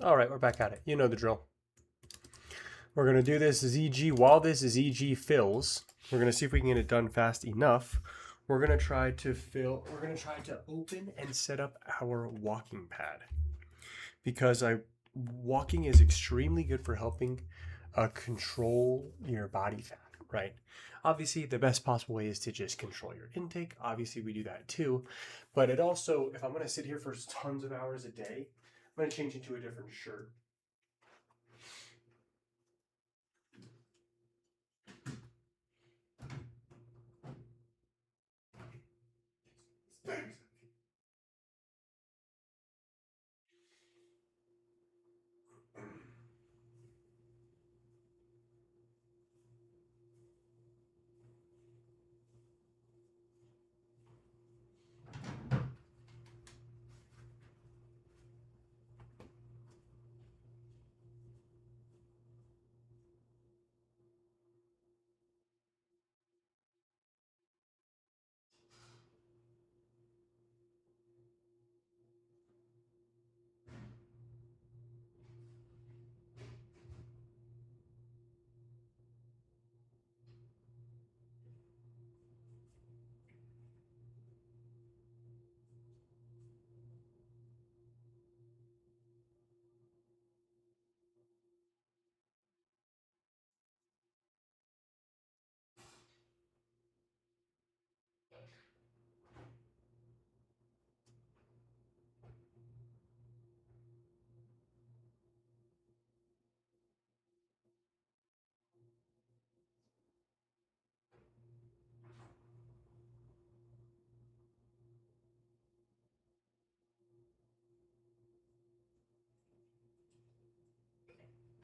All right, we're back at it. You know the drill. We're going to do this ZG. While this ZG fills, we're going to see if we can get it done fast enough. We're going to try to open and set up our walking pad. Because walking is extremely good for helping control your body fat, right? Obviously, the best possible way is to just control your intake. Obviously, we do that too. But it also, if I'm going to sit here for tons of hours a day, I'm going to change into a different shirt.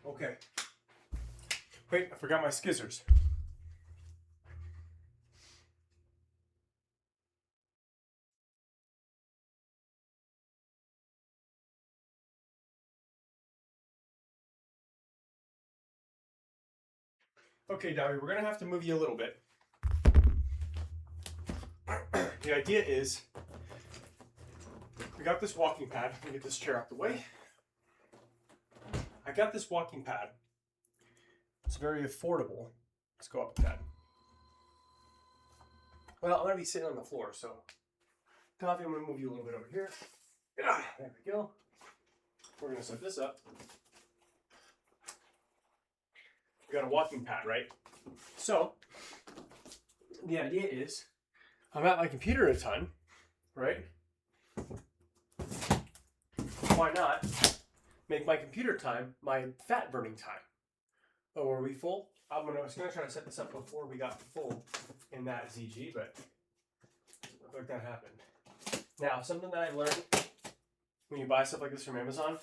Okay. Wait, I forgot my scissors. Okay, Dobby, we're gonna have to move you a little bit. The idea is, we got this walking pad. Let me get this chair out the way. I got this walking pad. It's very affordable. Let's go up with that. Well, I'm gonna be sitting on the floor, so Dobby, I'm gonna move you a little bit over here. Yeah, there we go. We're gonna set this up. We got a walking pad, right? So, the idea is, I'm at my computer a ton, right? Why not make my computer time my fat burning time? Oh, are we full? I was gonna try to set this up before we got full in that ZG, but it looked like that happened. Now, something that I learned when you buy stuff like this from Amazon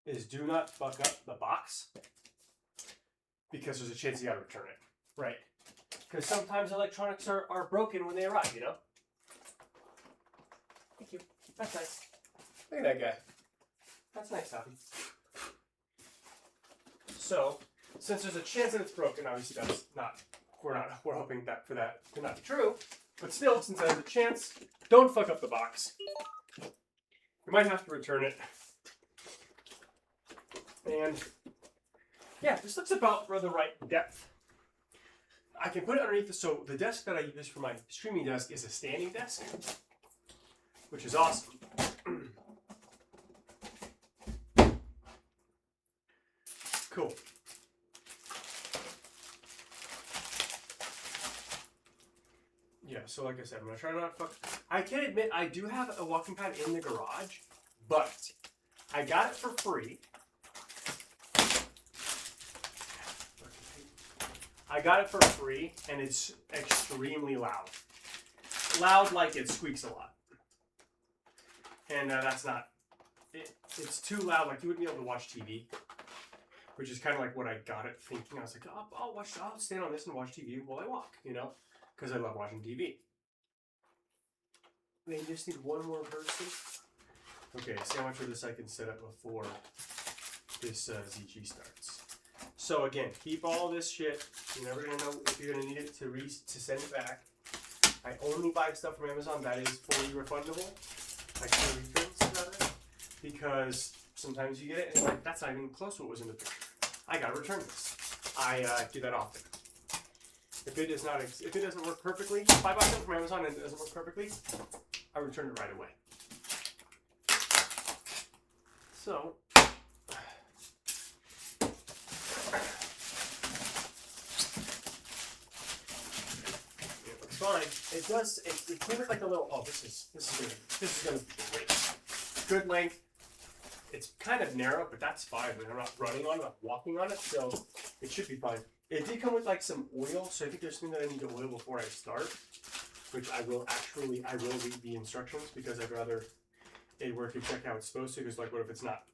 is do not fuck up the box, because there's a chance you gotta return it, right? Because sometimes electronics are broken when they arrive, you know? Thank you. That's nice. Look at that guy. That's nice, Dobby. So, since there's a chance that it's broken, obviously that's not, we're hoping that for that to not be true, but still, since there's a chance, don't fuck up the box. You might have to return it. And yeah, this looks about for the right depth. I can put it underneath so the desk that I use for my streaming desk is a standing desk, which is awesome. Cool. Yeah, so like I said, I'm gonna try to not fuck. I can admit I do have a walking pad in the garage, but I got it for free. I got it for free, and it's extremely loud. Loud like it squeaks a lot. And that's not... It's too loud, like you wouldn't be able to watch TV. Which is kind of like what I got it thinking. I was like, oh, I'll stand on this and watch TV while I walk, you know? Because I love watching TV. They just need one more person. Okay, see how much of this I can set up before this ZG starts. So again, keep all this shit. You're never gonna know if you're gonna need it to send it back. I only buy stuff from Amazon that is fully refundable. Like returns rather, because Sometimes you get it and like, that's not even close to what was in the picture. I gotta return this. I do that often. If it doesn't work perfectly, if I buy something from Amazon and it doesn't work perfectly, I return it right away. So, it looks fine. It does. It came with like a little. Oh, this is gonna be great. Good length. It's kind of narrow, but that's fine. I'm not running on it. I'm walking on it, so it should be fine. It did come with like some oil, so I think there's something that I need to oil before I start, which I will read the instructions because I'd rather it work and check how it's supposed to. Because like, what if it's not?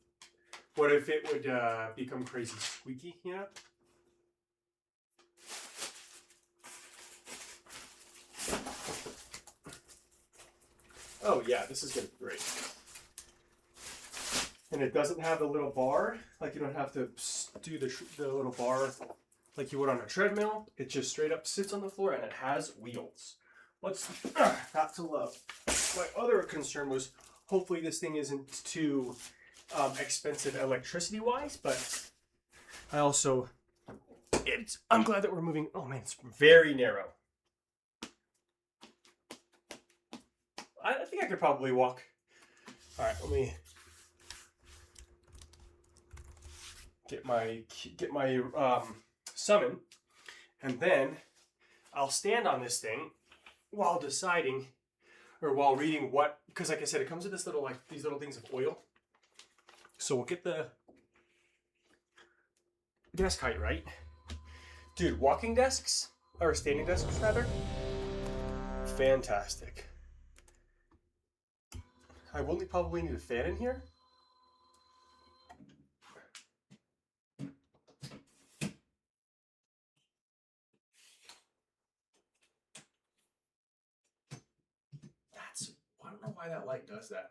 What if it would become crazy squeaky? You know. Oh yeah, this is gonna be great. And it doesn't have the little bar, like you don't have to do the little bar like you would on a treadmill. It just straight up sits on the floor and it has wheels. What's not to love? My other concern was hopefully this thing isn't too expensive electricity wise, but I'm glad that we're moving. Oh man, it's very narrow. I think I could probably walk. All right, let me get my summon, and then I'll stand on this thing while deciding or while reading what, because like I said, it comes with this little these little things of oil. So we'll get the desk height right, dude. Walking desks or standing desks rather, fantastic. I will probably need a fan in here. I don't know why that light does that.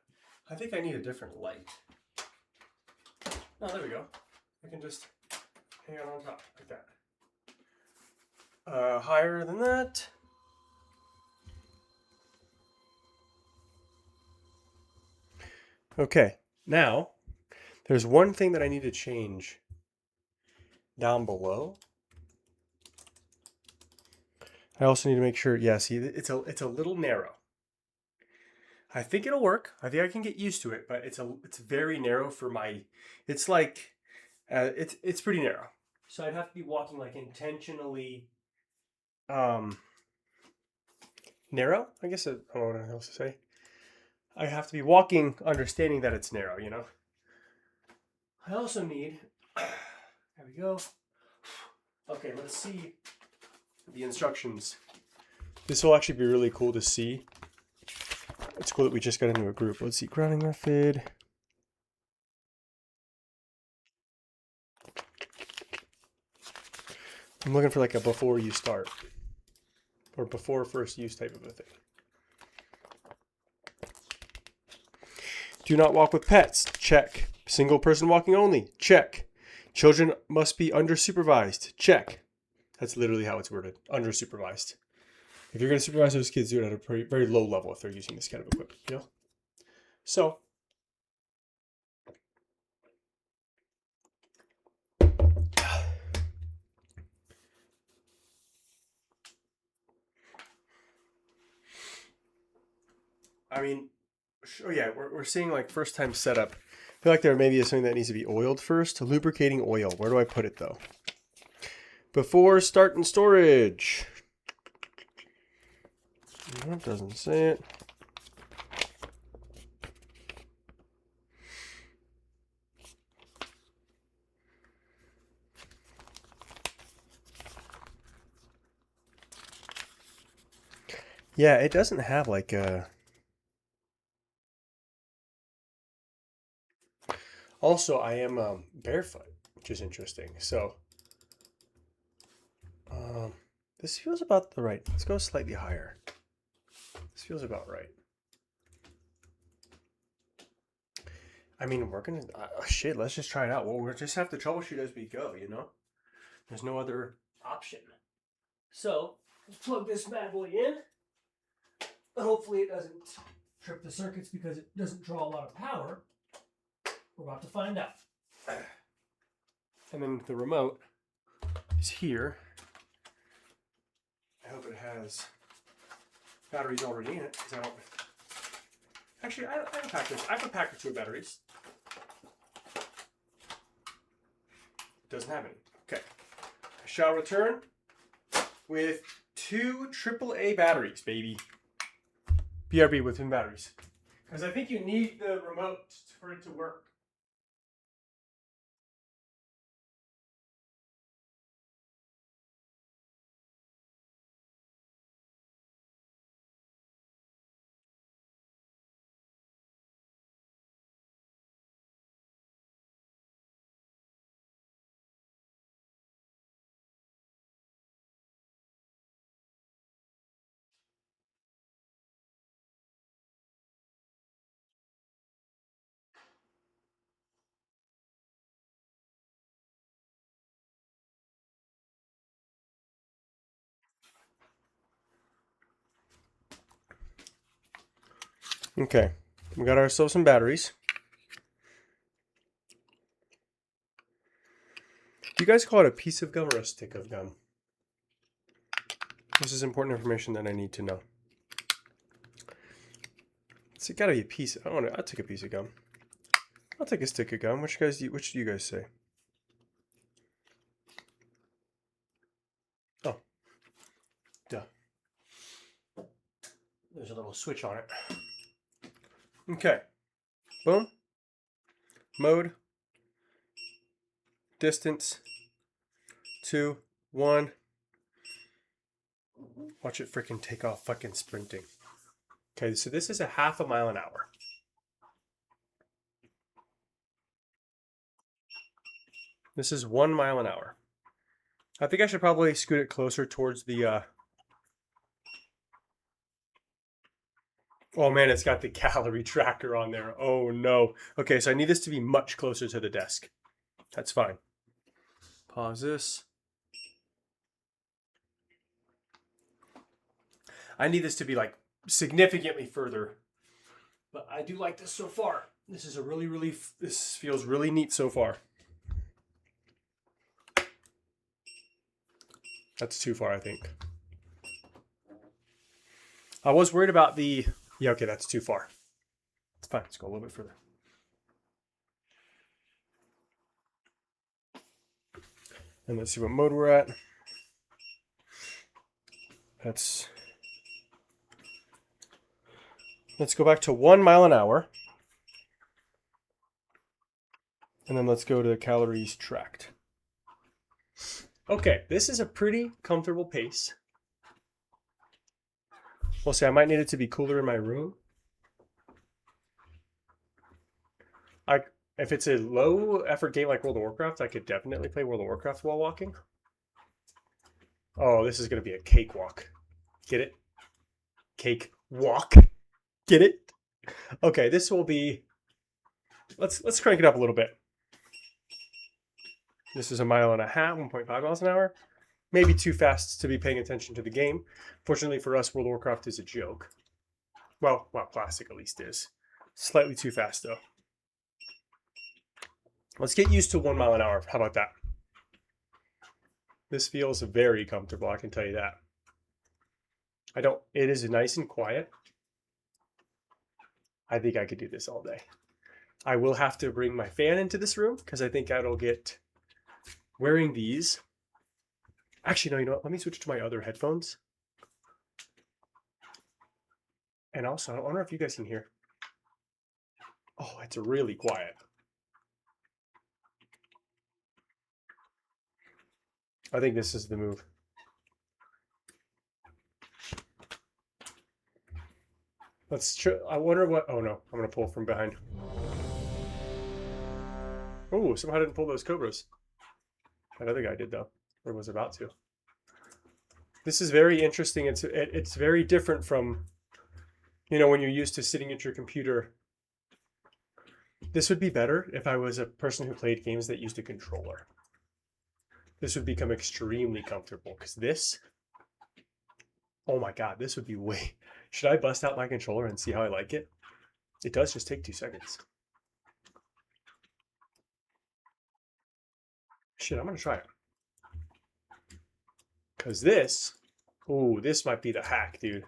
I think I need a different light. Oh, there we go. I can just hang on top like that. Higher than that. Okay, now there's one thing that I need to change down below. I also need to make sure, yeah, see, it's a little narrow. I think it'll work. I think I can get used to it, but it's very narrow for my. It's like, it's pretty narrow. So I'd have to be walking like intentionally, narrow. I guess I don't know what else to say. I have to be walking, understanding that it's narrow. You know. I also need. There we go. Okay, let's see the instructions. This will actually be really cool to see. It's cool that we just got into a group. Let's see, grounding method. I'm looking for like a before you start or before first use type of a thing. Do not walk with pets. Check. Single person walking only. Check. Children must be undersupervised. Check. That's literally how it's worded. Undersupervised. If you're going to supervise those kids, do it at a very low level if they're using this kind of equipment, you know? So, I mean, oh yeah, we're seeing like first time setup. I feel like there maybe is something that needs to be oiled first. Lubricating oil. Where do I put it though? Before start and storage. No, it doesn't say it. Yeah, it doesn't have like a. Also, I am barefoot, which is interesting. So, this feels about the right. Let's go slightly higher. This feels about right. I mean, we're gonna shit. Let's just try it out. Well, we'll just have to troubleshoot as we go. You know, there's no other option. So, let's plug this bad boy in. Hopefully, it doesn't trip the circuits because it doesn't draw a lot of power. We're about to find out. And then the remote is here. I hope it has batteries already in it, because I don't... Actually, I have a pack this. I have a pack or two of batteries. Doesn't have any. Okay. I shall return with 2 AAA batteries, baby. BRB with twin batteries. Because I think you need the remote for it to work. Okay, we got ourselves some batteries. Do you guys call it a piece of gum or a stick of gum? This is important information that I need to know. It's gotta be a piece. I'll take a piece of gum. I'll take a stick of gum. Which do you guys say? Oh, duh. There's a little switch on it. Okay. Boom. Mode. Distance. 2, 1. Watch it freaking take off fucking sprinting. Okay, so this is a 0.5 mile an hour. This is 1 mile an hour. I think I should probably scoot it closer towards the... Oh man, it's got the calorie tracker on there. Oh no. Okay, so I need this to be much closer to the desk. That's fine. Pause this. I need this to be like significantly further. But I do like this so far. This is this feels really neat so far. That's too far, I think. I was worried about the... Yeah, okay, that's too far. It's fine. Let's go a little bit further. And let's see what mode we're at. Let's go back to 1 mile an hour. And then let's go to the calories tracked. Okay, this is a pretty comfortable pace. We'll see, I might need it to be cooler in my room. If it's a low effort game like World of Warcraft, I could definitely play World of Warcraft while walking. Oh, this is going to be a cakewalk. Get it? Cake walk. Get it? Okay, this will be... Let's crank it up a little bit. This is 1.5 miles, 1.5 miles an hour. Maybe too fast to be paying attention to the game. Fortunately for us, World of Warcraft is a joke. Well, Classic at least is. Slightly too fast, though. Let's get used to 1 mile an hour. How about that? This feels very comfortable, I can tell you that. It is nice and quiet. I think I could do this all day. I will have to bring my fan into this room because I think it'll get... Wearing these... Actually, no, you know what? Let me switch to my other headphones. And also, I wonder if you guys can hear. Oh, it's really quiet. I think this is the move. I wonder what... Oh no, I'm going to pull from behind. Oh, somehow I didn't pull those Cobras. That other guy did though, or was about to. This is very interesting. It's very different from, when you're used to sitting at your computer. This would be better if I was a person who played games that used a controller. This would become extremely comfortable because this, oh my God, this would be way... Should I bust out my controller and see how I like it? It does just take 2 seconds. Shit, I'm gonna try it. Cause this, ooh, this might be the hack, dude.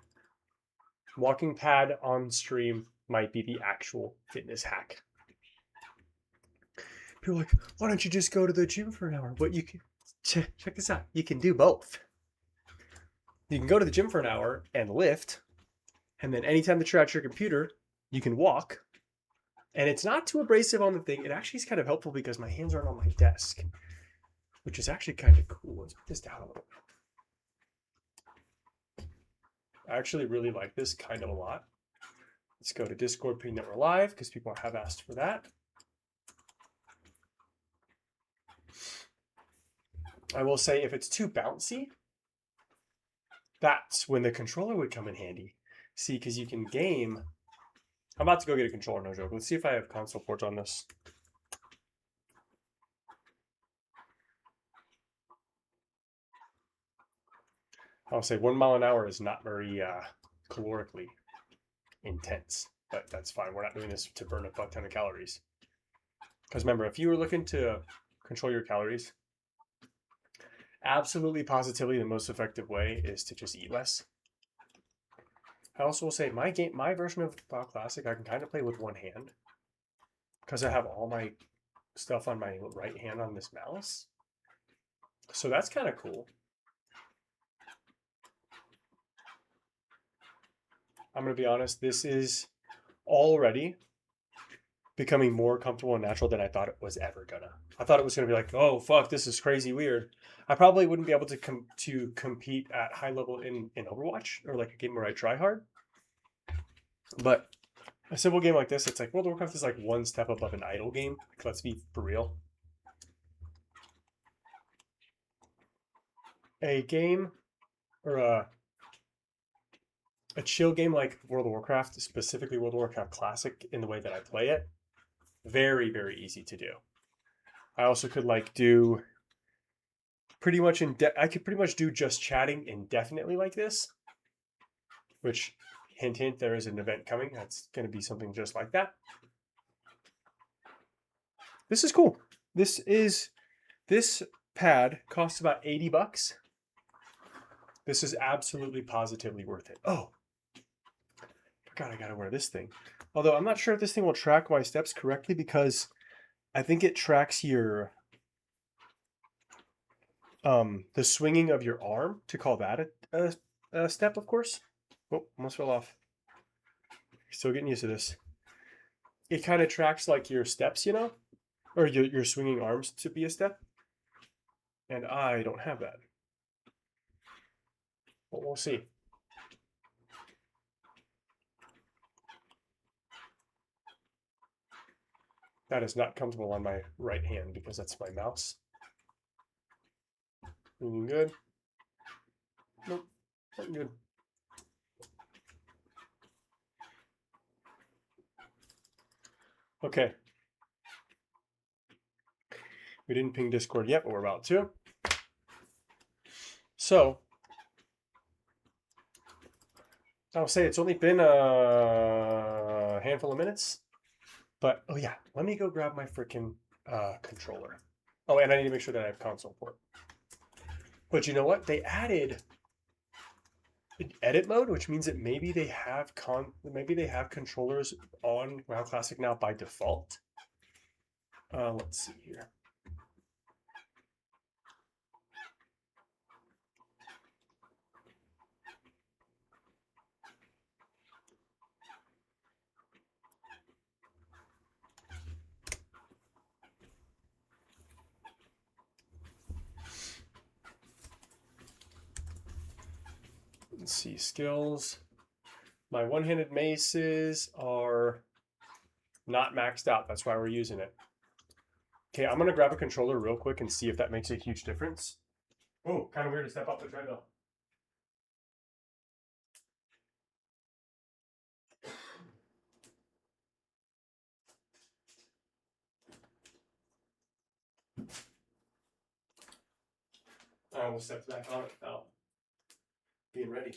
Walking pad on stream might be the actual fitness hack. People are like, why don't you just go to the gym for an hour? But you can check this out. You can do both. You can go to the gym for an hour and lift, and then anytime that you're at your computer, you can walk. And it's not too abrasive on the thing. It actually is kind of helpful because my hands aren't on my desk, which is actually kind of cool. Let's put this down a little bit. I actually really like this kind of a lot. Let's go to Discord, ping that we're live because people have asked for that. I will say if it's too bouncy, that's when the controller would come in handy. See, because you can game. I'm about to go get a controller, no joke. Let's see if I have console ports on this. I'll say 1 mile an hour is not very calorically intense, but that's fine. We're not doing this to burn a fuck ton of calories. Because remember, if you were looking to control your calories, absolutely positively the most effective way is to just eat less. I also will say my version of WoW Classic, I can kind of play with one hand because I have all my stuff on my right hand on this mouse. So that's kind of cool. I'm going to be honest, this is already becoming more comfortable and natural than I thought it was ever gonna. I thought it was gonna be like, oh fuck, this is crazy weird. I probably wouldn't be able to compete at high level in Overwatch or like a game where I try hard. But a simple game like this, it's like World of Warcraft is like one step above an idle game. Like, let's be for real. A game or a chill game like World of Warcraft, specifically World of Warcraft Classic in the way that I play it, very, very easy to do. I also could like do pretty much I could pretty much do just chatting indefinitely like this, which hint, hint, there is an event coming. That's going to be something just like that. This is cool. This pad costs about $80. This is absolutely positively worth it. Oh, God, I gotta wear this thing. Although I'm not sure if this thing will track my steps correctly because I think it tracks your the swinging of your arm to call that a step, of course. Oh, almost fell off. Still getting used to this. It kind of tracks like your steps, you know, or your swinging arms to be a step. And I don't have that. But we'll see. That is not comfortable on my right hand because that's my mouse. Looking good. Nope, not good. Okay. We didn't ping Discord yet, but we're about to. So, I'll say it's only been a handful of minutes. But, oh yeah, let me go grab my freaking controller. Oh, and I need to make sure that I have console port. But you know what? They added edit mode, which means that maybe they have controllers on WoW Classic now by default. Let's see here. Let's see, skills. My one-handed maces are not maxed out. That's why we're using it. Okay, I'm going to grab a controller real quick and see if that makes a huge difference. Oh, kind of weird to step off the treadmill. I almost stepped back on it without being ready.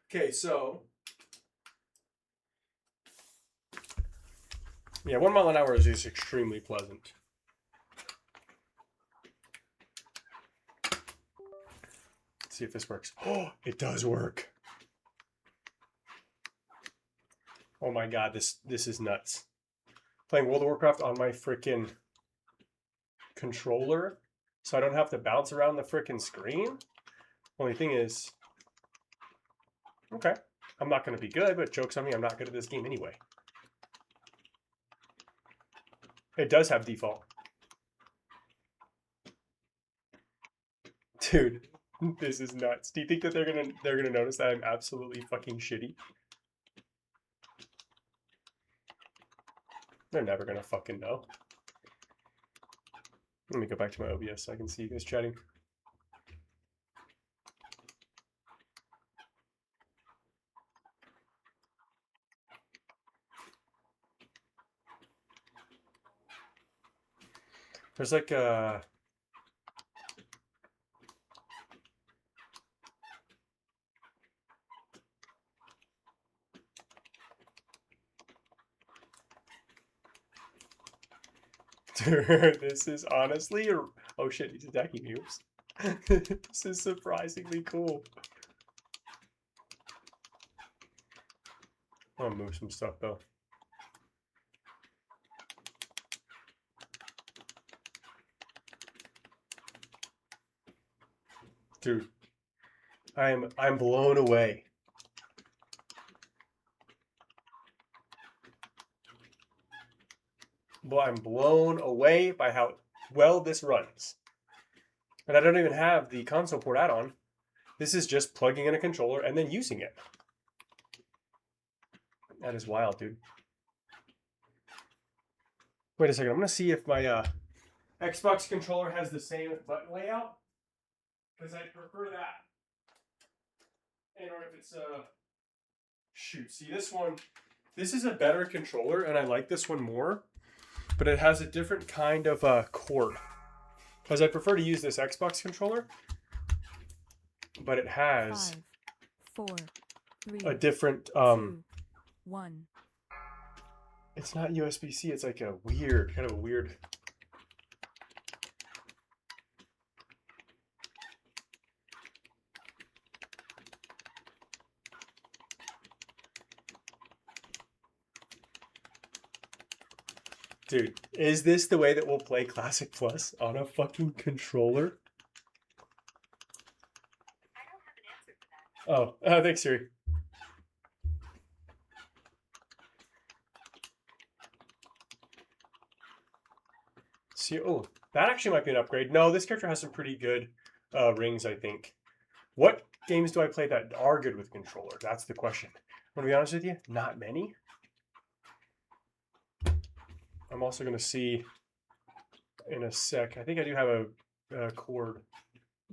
Okay, so yeah, 1 mile an hour is just extremely pleasant. see if this works. Oh, it does work. Oh my god, this is nuts. Playing World of Warcraft on my freaking controller, so I don't have to bounce around the freaking screen. Only thing is, okay, I'm not going to be good, but joke's on me, I'm not good at this game anyway. It does have default. Dude, this is nuts. Do you think that they're gonna notice that I'm absolutely fucking shitty? They're never gonna fucking know. Let me go back to my OBS so I can see you guys chatting. There's like a... Dude, this is honestly... Oh shit, he's attacking me. Oops. This is surprisingly cool. I'll move some stuff though. Dude, I'm blown away. I'm blown away by how well this runs. And I don't even have the console port add-on. This is just plugging in a controller and then using it. That is wild, dude. Wait a second, I'm gonna see if my Xbox controller has the same button layout, because I prefer that. And or if it's shoot, see this one, this is a better controller and I like this one more, but it has a different kind of cord. Because I prefer to use this Xbox controller, but it has 5, 4, 3, a different 2, 1. It's not USB-C, it's like a weird, kind of a weird. Dude, is this the way that we'll play Classic Plus on a fucking controller? I don't have an answer for that. Oh, thanks, Siri. See, oh, that actually might be an upgrade. No, this character has some pretty good rings, I think. What games do I play that are good with controller? That's the question. I'm gonna be honest with you, not many. I'm also gonna see in a sec. I think I do have a cord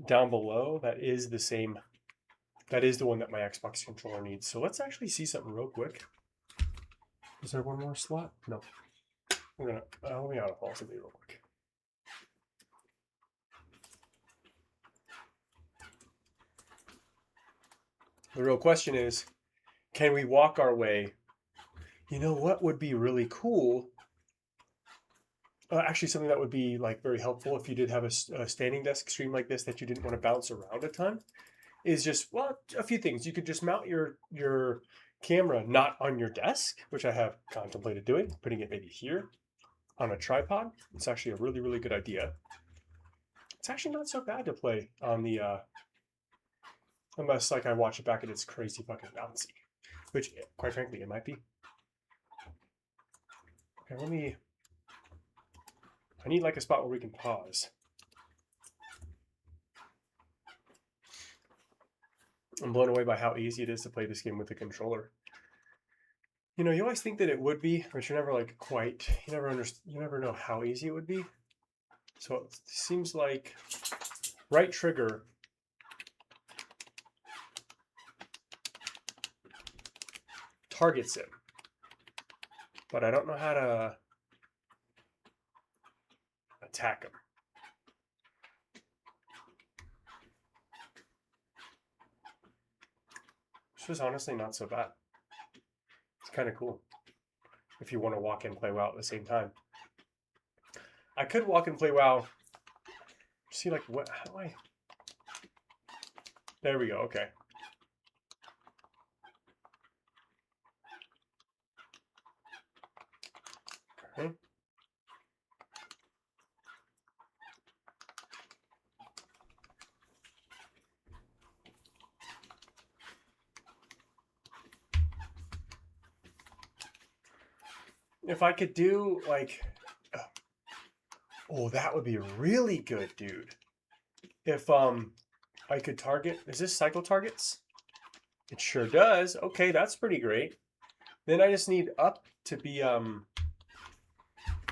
down below that is the same. That is the one that my Xbox controller needs. So let's actually see something real quick. Is there one more slot? No. I'm gonna let me out of pause real quick. The real question is, can we walk our way? You know what would be really cool? Actually, something that would be like very helpful if you did have a standing desk stream like this that you didn't want to bounce around a ton, is just, well, a few things. You could just mount your camera not on your desk, which I have contemplated doing, putting it maybe here on a tripod. It's actually a really, really good idea. It's actually not so bad to play on the, unless like I watch it back and it's crazy fucking bouncy, which quite frankly, it might be. Okay, I need like a spot where we can pause. I'm blown away by how easy it is to play this game with the controller. You know, you always think that it would be, but you're never like quite, you never know how easy it would be. So it seems like right trigger targets him, but I don't know how to attack him. This was honestly not so bad. It's kind of cool if you want to walk and play WoW at the same time. I could walk and play WoW. See, like, what? How do I? There we go. Okay. Okay. If I could do like, oh, that would be really good, dude. If I could target, is this cycle targets? It sure does. Okay, that's pretty great. Then I just need up to be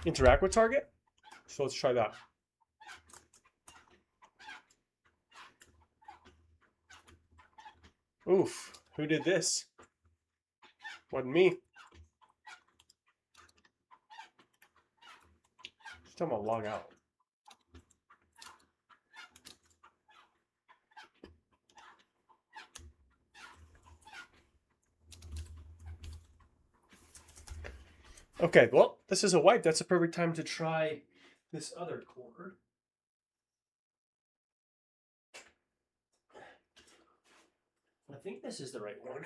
interact with target. So let's try that. Oof, who did this? Wasn't me. Just tell him I'll log out. Okay, well, this is a wipe. That's a perfect time to try this other chord. I think this is the right one.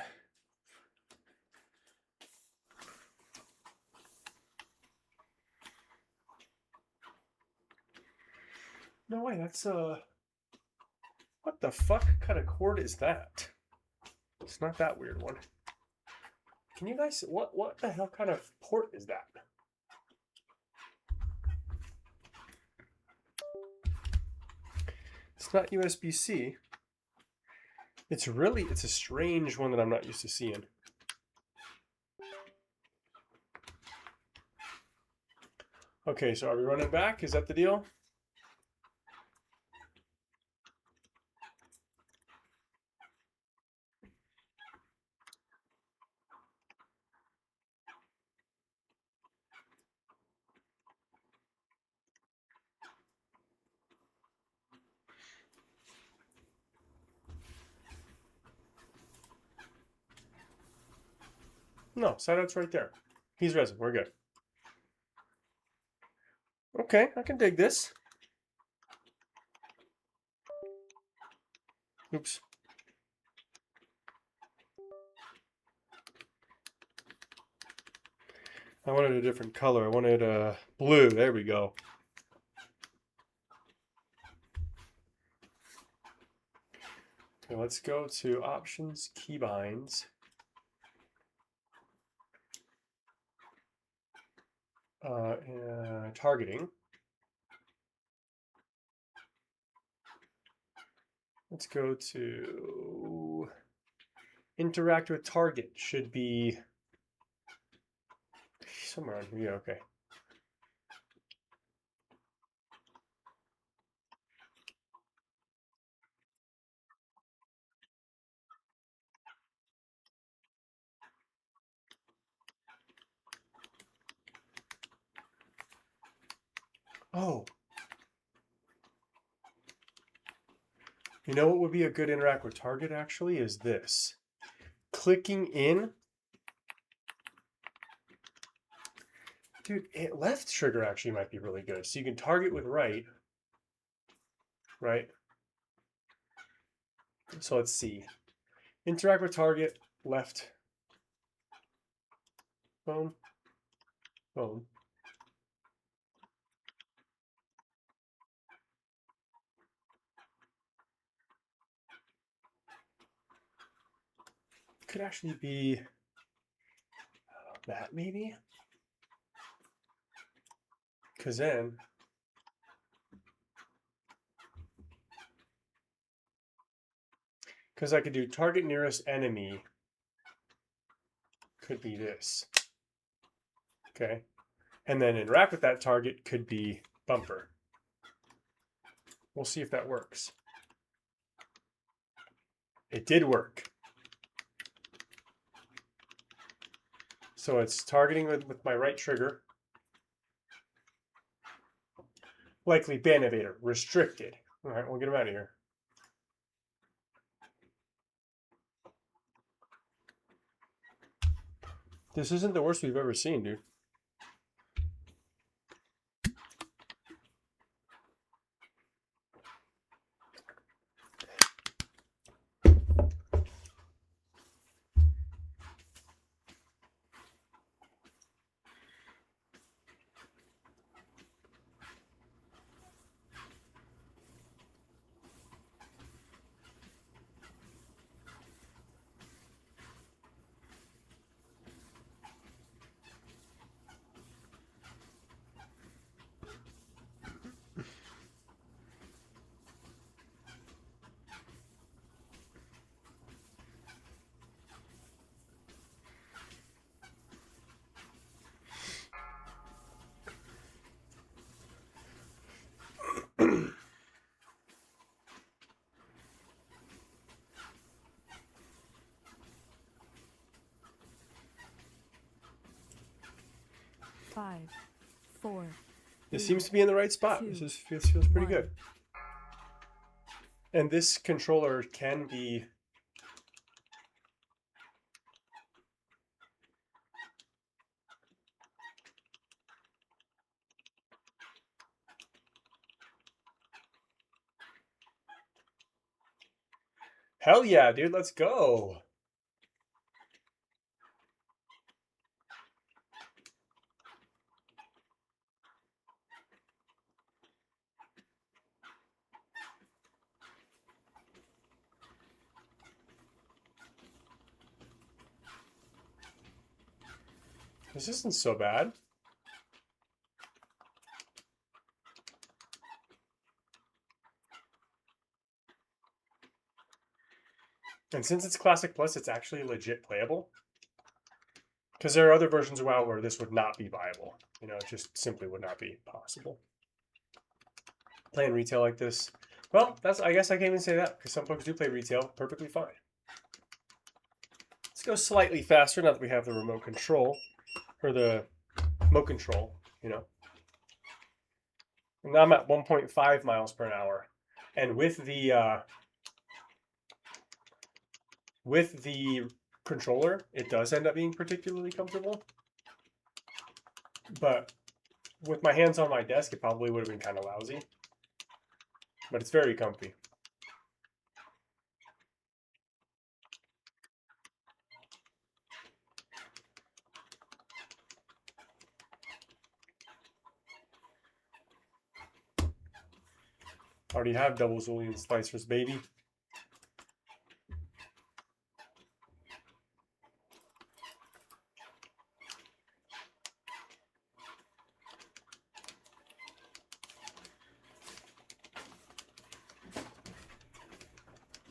No way, that's what the fuck kind of chord is that? It's not that weird one. Can you guys, what the hell kind of port is that? It's not USB-C. It's a strange one that I'm not used to seeing. Okay, so are we running back? Is that the deal? No, side out's right there. He's resin. We're good. Okay, I can dig this. Oops. I wanted a different color. I wanted blue. There we go. Okay, let's go to options, keybinds. Targeting. Let's go to interact with target. Should be somewhere on here. Yeah, okay. Oh. You know what would be a good interact with target actually is this. Clicking in. Dude, left trigger actually might be really good. So you can target with right. Right? So let's see. Interact with target, left. Boom. Boom. Could actually be that maybe. Because then I could do target nearest enemy could be this. Okay. And then interact with that target could be bumper. We'll see if that works. It did work. So it's targeting with my right trigger. Likely ban evader, restricted. All right, we'll get him out of here. This isn't the worst we've ever seen, dude. Five, four. This three, seems to be in the right spot. two, This feels pretty one. good. And this controller can be... Hell yeah, dude, let's go. This isn't so bad. And since it's Classic Plus, it's actually legit playable. Because there are other versions of WoW where this would not be viable. You know, it just simply would not be possible. Playing retail like this. Well, I guess I can't even say that, because some folks do play retail perfectly fine. Let's go slightly faster now that we have the remote control. Or the remote control, you know. And now I'm at 1.5 miles per hour. And with the controller, it does end up being particularly comfortable. But with my hands on my desk, it probably would have been kind of lousy. But it's very comfy. Already have double Zulian slicers, baby.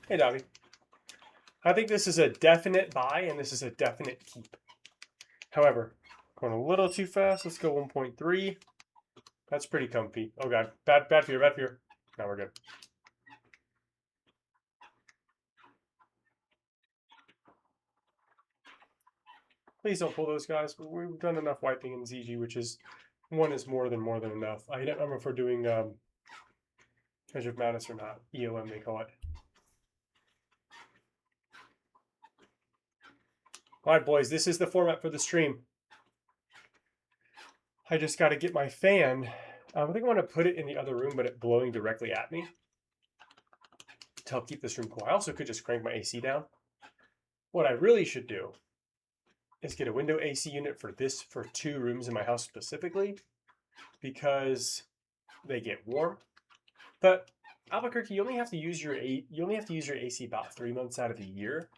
Hey, Dobby. I think this is a definite buy, and this is a definite keep. However, going a little too fast. Let's go 1.3. That's pretty comfy. Oh, God. Bad fear, bad fear. Now we're good. Please don't pull those guys. We've done enough wiping in ZG, which is... One is more than enough. I don't remember if we're doing Treasure of Madness or not. EOM, they call it. All right, boys, this is the format for the stream. I just got to get my fan. I think I want to put it in the other room, but it blowing directly at me to help keep this room cool. I also could just crank my AC down. What I really should do is get a window AC unit for 2 rooms in my house specifically, because they get warm. But Albuquerque, you only have to use your AC about 3 months out of the year.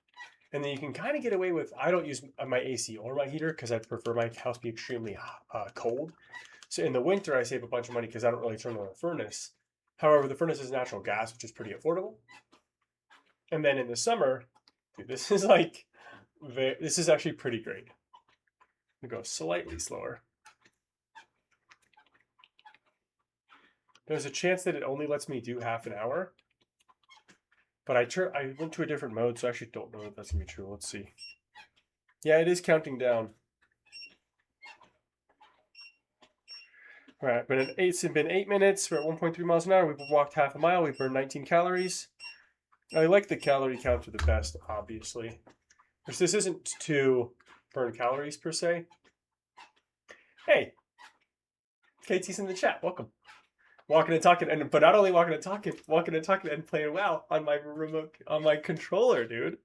And then you can kind of get away with, I don't use my AC or my heater because I prefer my house be extremely cold. So in the winter, I save a bunch of money because I don't really turn on the furnace. However, the furnace is natural gas, which is pretty affordable. And then in the summer, dude, this is actually pretty great. I'm going to go slightly slower. There's a chance that it only lets me do half an hour. But I went to a different mode, so I actually don't know if that's going to be true. Let's see. Yeah, it is counting down. All right, it's been 8 minutes. We're at 1.3 miles an hour. We've walked half a mile. We've burned 19 calories. I like the calorie counter the best, obviously. Which this isn't to burn calories, per se. Hey, KT's in the chat. Welcome. Walking and talking, but not only walking and talking and playing WoW on my remote, on my controller, dude.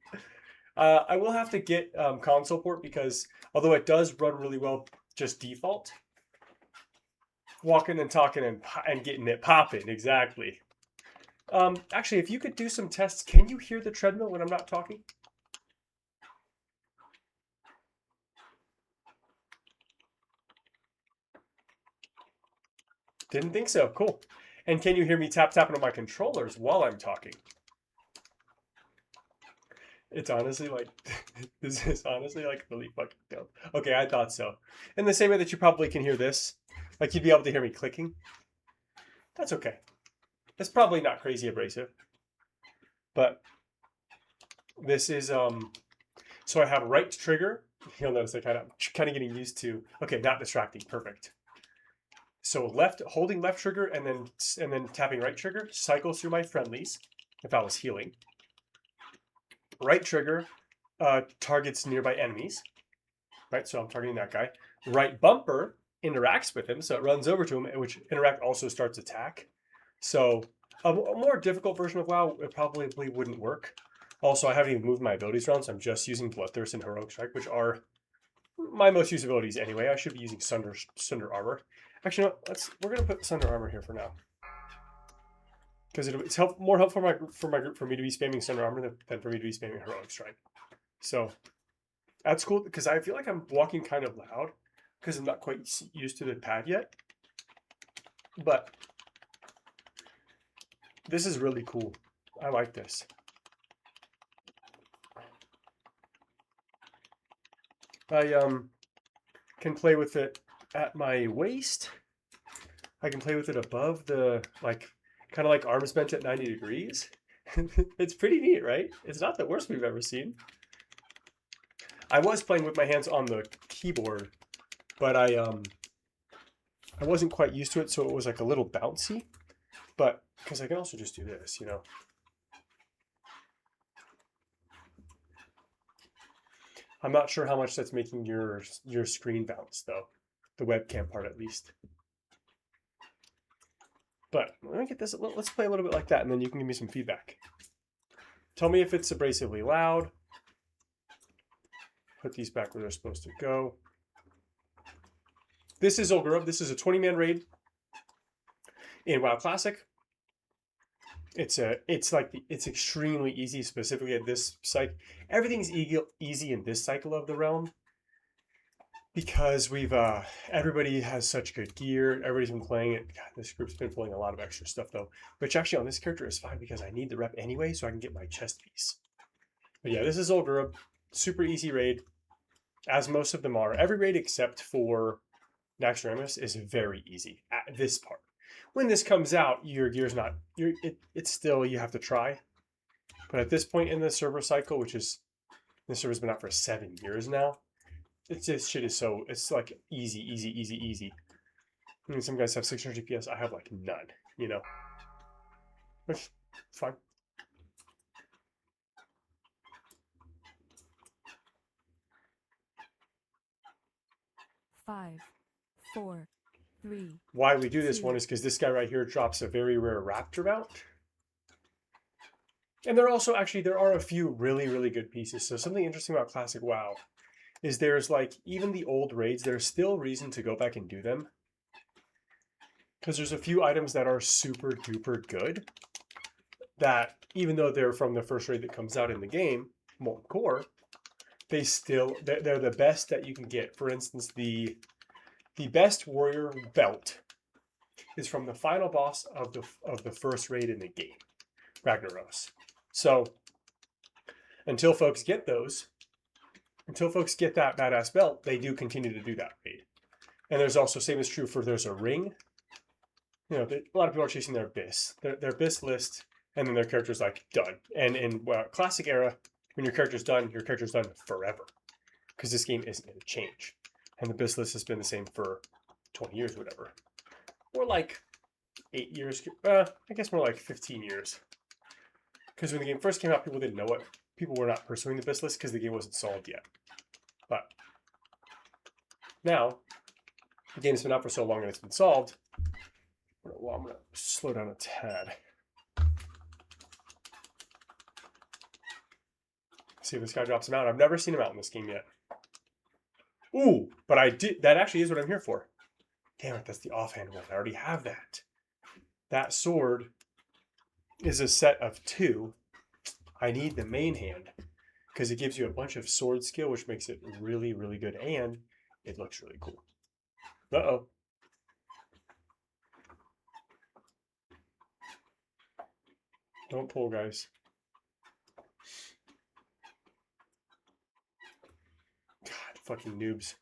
I will have to get console port because although it does run really well, just default. Walking and talking and getting it popping, exactly. Actually, if you could do some tests, can you hear the treadmill when I'm not talking? Didn't think so. Cool. And can you hear me tapping on my controllers while I'm talking? It's honestly like, this is honestly like really fucking dope. Okay, I thought so. In the same way that you probably can hear this, like you'd be able to hear me clicking. That's okay. It's probably not crazy abrasive, but this is so I have right trigger. You'll notice I kind of getting used to. Okay, not distracting. Perfect. So holding left trigger and then tapping right trigger cycles through my friendlies. If I was healing, right trigger targets nearby enemies. Right, so I'm targeting that guy. Right bumper interacts with him, so it runs over to him, which interact also starts attack. So a more difficult version of WoW, it probably wouldn't work. Also, I haven't even moved my abilities around, so I'm just using Bloodthirst and Heroic Strike, which are my most used abilities anyway. I should be using Sunder Armor. Actually, no, we're gonna put Sunder Armor here for now, because it's more helpful for my group for me to be spamming Sunder Armor than for me to be spamming Heroic Strike. So that's cool because I feel like I'm walking kind of loud because I'm not quite used to the pad yet. But this is really cool. I like this. I can play with it at my waist. I can play with it above the, kind of like arms bent at 90 degrees. It's pretty neat, right? It's not the worst we've ever seen. I was playing with my hands on the keyboard, but I wasn't quite used to it, so it was like a little bouncy. But because I can also just do this, you know. I'm not sure how much that's making your screen bounce though, the webcam part at least. But let me get this. Let's play a little bit like that, and then you can give me some feedback. Tell me if it's abrasively loud. Put these back where they're supposed to go. This is Ul'Gurub. This is a 20-man raid in WoW Classic. It's extremely easy, specifically at this cycle. Everything's easy in this cycle of the realm because everybody has such good gear. Everybody's been playing it. God, this group's been pulling a lot of extra stuff though, which actually on this character is fine because I need the rep anyway, so I can get my chest piece. But yeah, this is Ul'Gurub. Super easy raid, as most of them are. Every raid except for Naxxramas is very easy at this part. When this comes out, your gear's not. It's still, you have to try. But at this point in the server cycle, which is, this server's been out for 7 years now, this shit is so, it's like easy. I mean, some guys have 600 GPS. I have like none, you know, which is fine. Five, 4, 3. Why we do this one is because this guy right here drops a very rare Raptor mount. And there are a few really good pieces. So something interesting about Classic WoW is there's like, even the old raids, there's still reason to go back and do them. Because there's a few items that are super duper good that even though they're from the first raid that comes out in the game, Molten Core, they're the best that you can get. For instance, the best warrior belt is from the final boss of the first raid in the game, Ragnaros. So until folks get that badass belt, they do continue to do that raid. And there's also, same is true for, there's a ring. You know, a lot of people are chasing their Abyss. Their Abyss list, and then their character's like done. And in Classic era, when your character's done forever. Because this game isn't going to change. And the Abyss list has been the same for 20 years or whatever. Or like 8 years. I guess more like 15 years. Because when the game first came out, people didn't know it. People were not pursuing the Abyss list because the game wasn't solved yet. But now, the game's been out for so long and it's been solved. Well, I'm going to slow down a tad. See if this guy drops him out. I've never seen him out in this game yet. Ooh, but I did. That actually is what I'm here for. Damn it, that's the offhand one. I already have that. That sword is a set of 2. I need the main hand because it gives you a bunch of sword skill, which makes it really good, and it looks really cool. Uh-oh. Don't pull, guys. God, fucking noobs.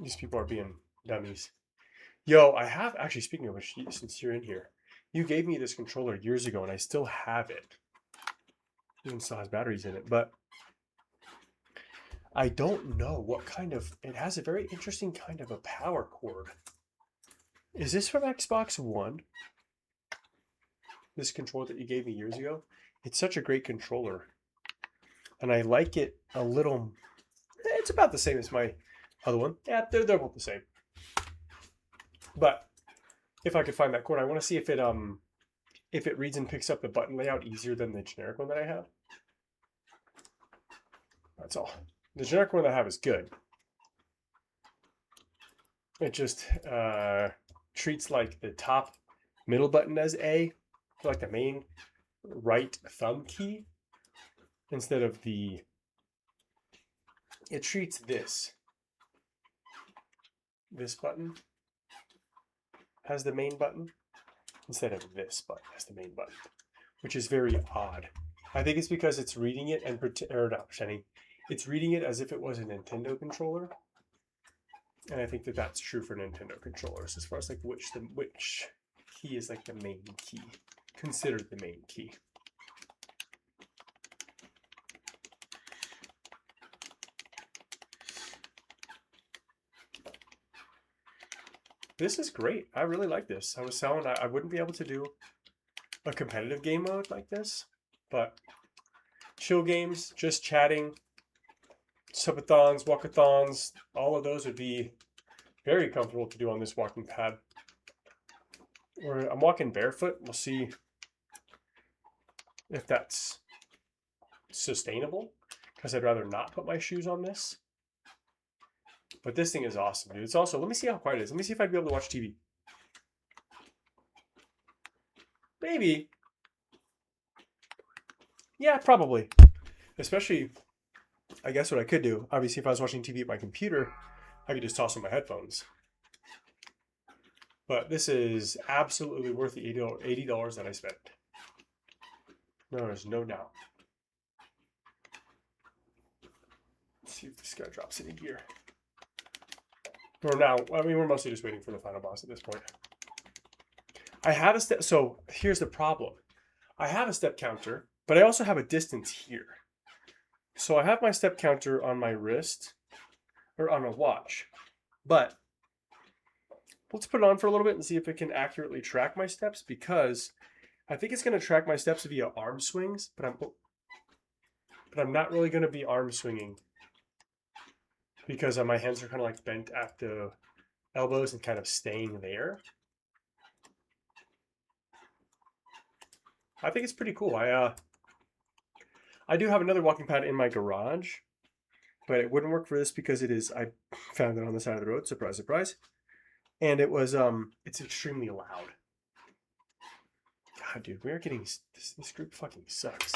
These people are being dummies. Yo, I have actually, speaking of which, since you're in here, you gave me this controller years ago and I still have it. Even still has batteries in it, but I don't know what kind of, it has a very interesting kind of a power cord. Is this from Xbox One? This controller that you gave me years ago? It's such a great controller. And I like it a little, it's about the same as my other one. Yeah, they're both the same. But if I could find that cord, I want to see if it reads and picks up the button layout easier than the generic one that I have. That's all. The generic one that I have is good. It just treats like the top middle button as A, like the main right thumb key, instead of the, it treats this button as the main button instead of this button as the main button, which is very odd. I think it's because it's reading it and not pretending, it's reading it as if it was a Nintendo controller. And I think that that's true for Nintendo controllers as far as like which key is like the main key, considered the main key. This is great. I really like this. I was telling I wouldn't be able to do a competitive game mode like this, but chill games, just chatting, subathons, walkathons, all of those would be very comfortable to do on this walking pad. Or I'm walking barefoot. We'll see if that's sustainable, because I'd rather not put my shoes on this. But this thing is awesome, dude. It's also, let me see how quiet it is. Let me see if I'd be able to watch TV. Maybe. Yeah, probably. Especially, I guess what I could do, obviously if I was watching TV at my computer, I could just toss on my headphones. But this is absolutely worth the $80 that I spent. No, there's no doubt. Let's see if this guy drops any gear. For now, I mean, we're mostly just waiting for the final boss at this point. I have a step, so here's the problem. I have a step counter, but I also have a distance here. So I have my step counter on my wrist, or on a watch, but let's put it on for a little bit and see if it can accurately track my steps, because I think it's going to track my steps via arm swings, but I'm not really going to be arm swinging because my hands are kind of like bent at the elbows and kind of staying there. I think it's pretty cool. I do have another walking pad in my garage, but it wouldn't work for this because I found it on the side of the road. Surprise, surprise. And it was, it's extremely loud. God, dude, we are getting, this group fucking sucks.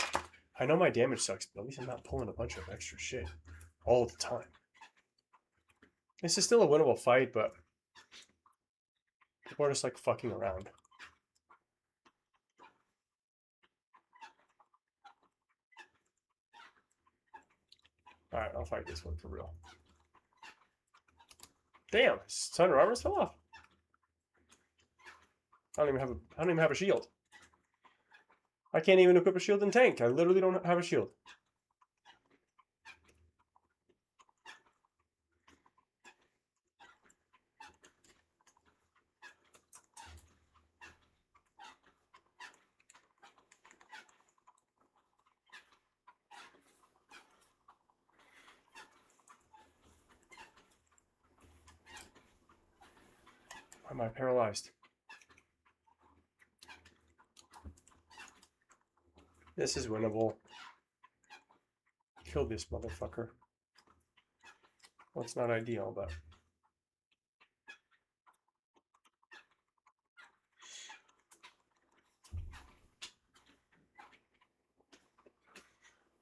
I know my damage sucks, but at least I'm not pulling a bunch of extra shit all the time. This is still a winnable fight, but people are just like fucking around. All right, I'll fight this one for real. Damn, Thunder Armors fell off. I don't even have a shield. I can't even equip a shield in tank. I literally don't have a shield. Why am I paralyzed? This is winnable. Kill this motherfucker. Well, it's not ideal, but...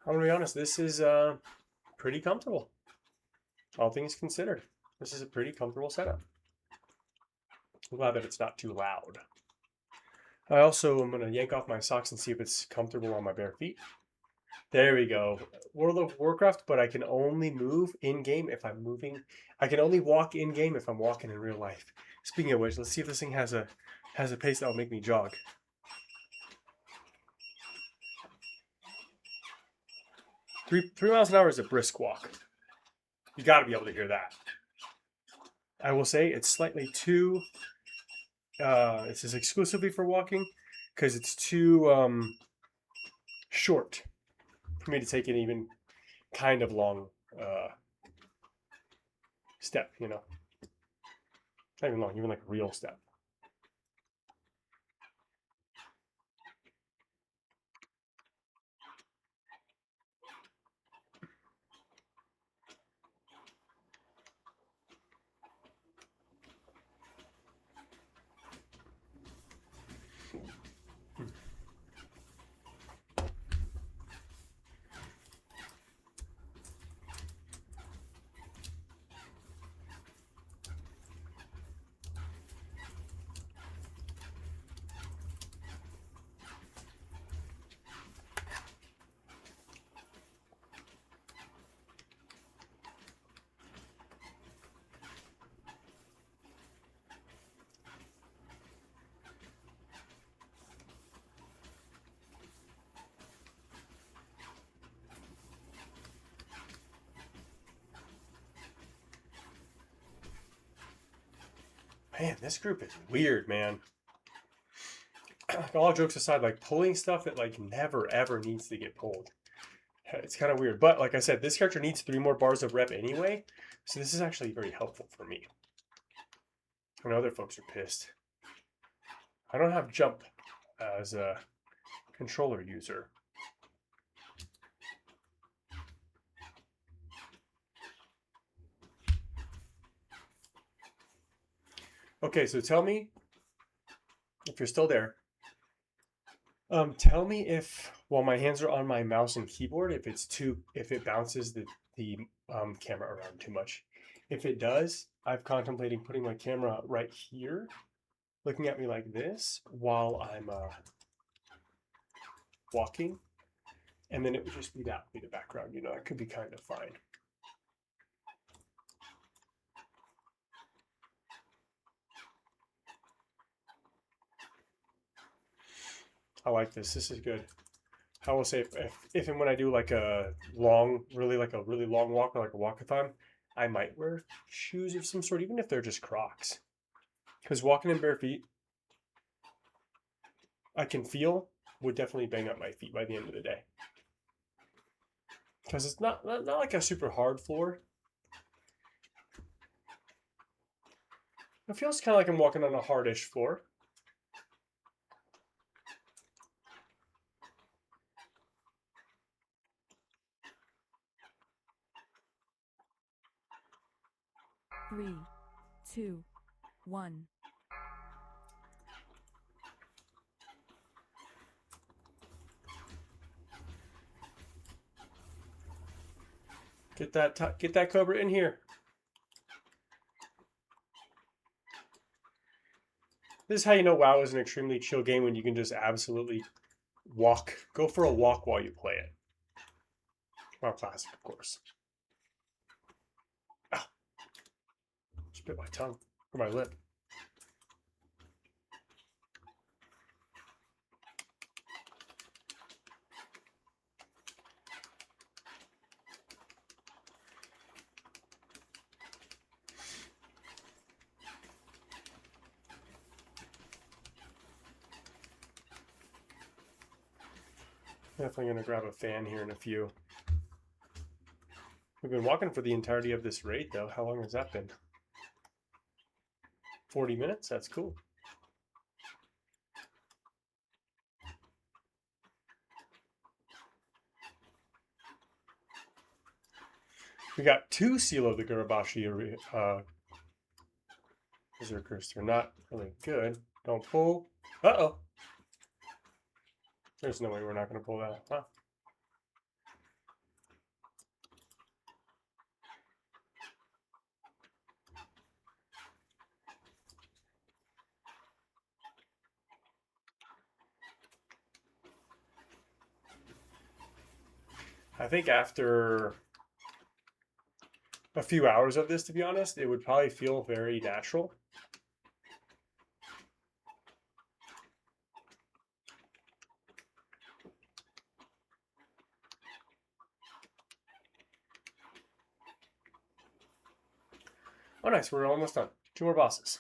I'm gonna be honest, this is pretty comfortable. All things considered. This is a pretty comfortable setup. I'm glad that it's not too loud. I also am going to yank off my socks and see if it's comfortable on my bare feet. There we go. World of Warcraft, but I can only move in game if I'm moving. I can only walk in game if I'm walking in real life. Speaking of which, let's see if this thing has a pace that will make me jog. 3 miles an hour is a brisk walk. You got to be able to hear that. I will say it's slightly too. This is exclusively for walking because it's too short for me to take an even kind of long step. You know, not even long, even like a real step. Man, this group is weird, man. All jokes aside, like pulling stuff that like never ever needs to get pulled. It's kind of weird. But like I said, this character needs 3 more bars of rep anyway. So this is actually very helpful for me. I know other folks are pissed. I don't have jump as a controller user. Okay, so tell me if you're still there. Tell me if while my hands are on my mouse and keyboard, if it bounces the camera around too much. If it does, I'm contemplating putting my camera right here, looking at me like this while I'm walking, and then it would just be that would be the background. You know, it could be kind of fine. I like this. This is good. I will say if and when I do like a long, really long walk or like a walkathon, I might wear shoes of some sort, even if they're just Crocs. Because walking in bare feet, I can feel would definitely bang up my feet by the end of the day. Because it's not like a super hard floor. It feels kind of like I'm walking on a hardish floor. Three, two, one. Get that Cobra in here. This is how you know WoW is an extremely chill game when you can just absolutely go for a walk while you play it. WoW Classic, of course. Ow. Just bit my tongue or my lip. Definitely going to grab a fan here in a few. We've been walking for the entirety of this raid, though. How long has that been? 40 minutes? That's cool. We got 2 Silo the Garabashi Berserkers. They're not really good. Don't pull. Uh-oh. There's no way we're not going to pull that. Huh? I think after a few hours of this, to be honest, it would probably feel very natural. Oh, nice. We're almost done. 2 more bosses.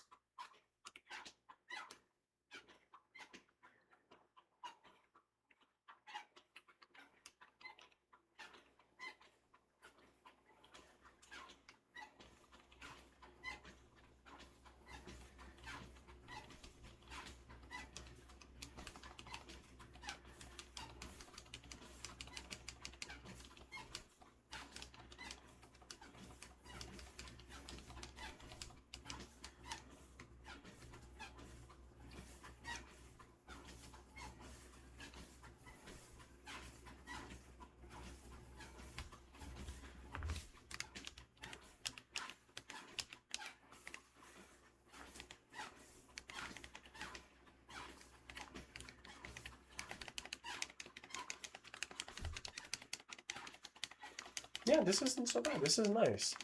Yeah, this isn't so bad. This is nice.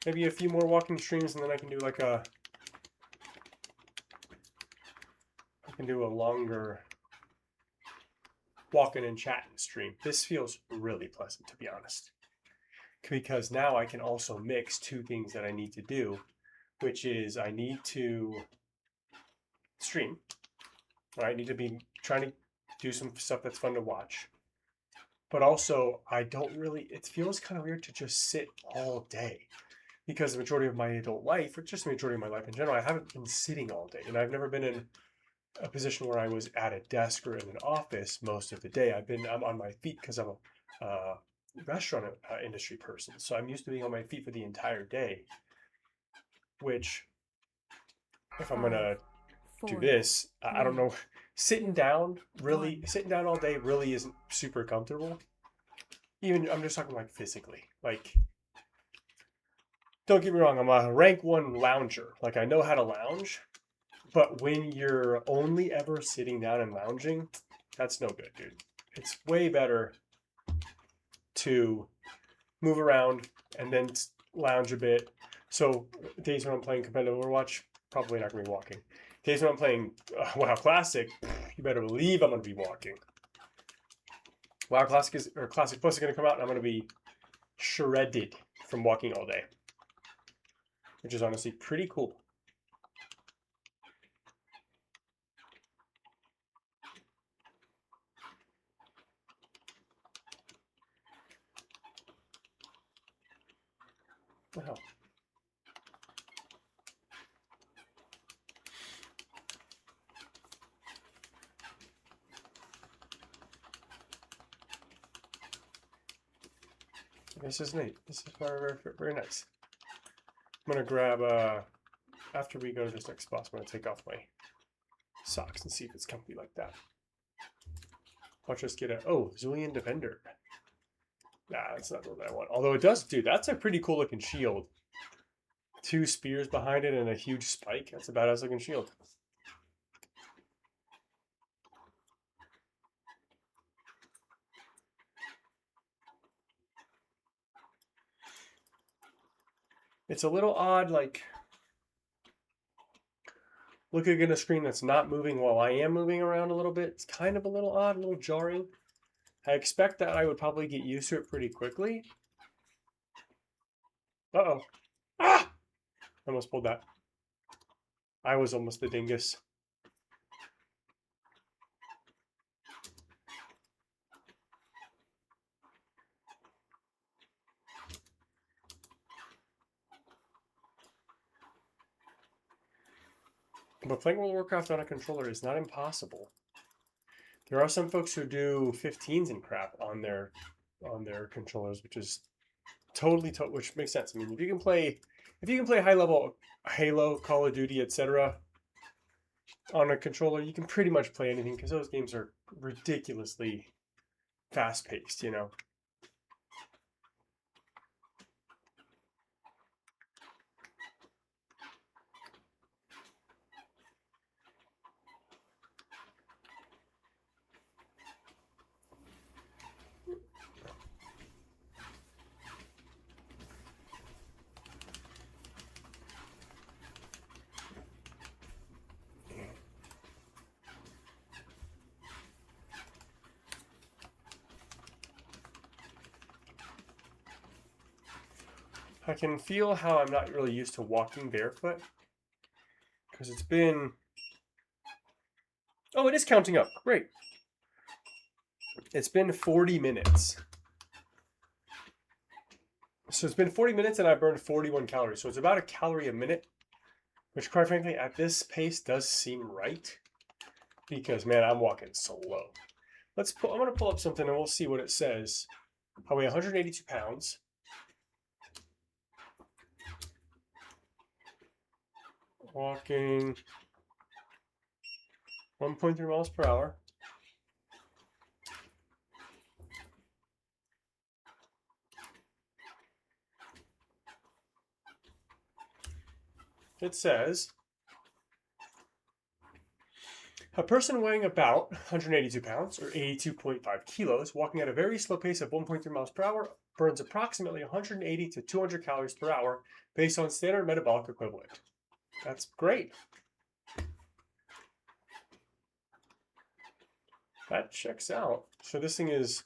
Maybe a few more walking streams, and then I can do like a longer walking and chatting stream. This feels really pleasant, to be honest, because now I can also mix 2 things that I need to do, which is I need to stream. I need to be trying to do some stuff that's fun to watch. But also, I don't really, it feels kind of weird to just sit all day, because the majority of my adult life, or just the majority of my life in general, I haven't been sitting all day. And I've never been in a position where I was at a desk or in an office most of the day. I'm on my feet because I'm a restaurant industry person. So I'm used to being on my feet for the entire day, which if I'm going to do this, I don't know, sitting down all day really isn't super comfortable. Even, I'm just talking like physically. Like, don't get me wrong, I'm a rank 1 lounger. Like, I know how to lounge, but when you're only ever sitting down and lounging, that's no good, dude. It's way better to move around and then lounge a bit. So days when I'm playing competitive Overwatch, probably not going to be walking. Days when I'm playing WoW Classic, you better believe I'm going to be walking. WoW Classic Classic Plus is going to come out, and I'm going to be shredded from walking all day, which is honestly pretty cool. What the hell? This is neat. This is very, very, very nice. I'm going to grab, after we go to this next boss, I'm going to take off my socks and see if it's comfy like that. I'll just get Zulian Defender. Nah, that's not what I want. Although it does, dude, that's a pretty cool looking shield. 2 spears behind it and a huge spike. That's a badass looking shield. It's a little odd, like, looking at a screen that's not moving while I am moving around a little bit. It's kind of a little odd, a little jarring. I expect that I would probably get used to it pretty quickly. Uh-oh. Ah! I almost pulled that. I was almost the dingus. But playing World of Warcraft on a controller is not impossible. There are some folks who do 15s and crap on their controllers, which is which makes sense. I mean, if you can play high level Halo, Call of Duty, etc. on a controller, you can pretty much play anything, because those games are ridiculously fast paced, you know. I can feel how I'm not really used to walking barefoot because it's been. Oh, it is counting up. Great. It's been 40 minutes. So it's been 40 minutes and I burned 41 calories. So it's about a calorie a minute, which quite frankly at this pace does seem right because man, I'm walking slow. I'm going to pull up something and we'll see what it says. I weigh 182 pounds. Walking 1.3 miles per hour. It says a person weighing about 182 pounds or 82.5 kilos walking at a very slow pace of 1.3 miles per hour burns approximately 180 to 200 calories per hour based on standard metabolic equivalent. That's great. That checks out. So this thing is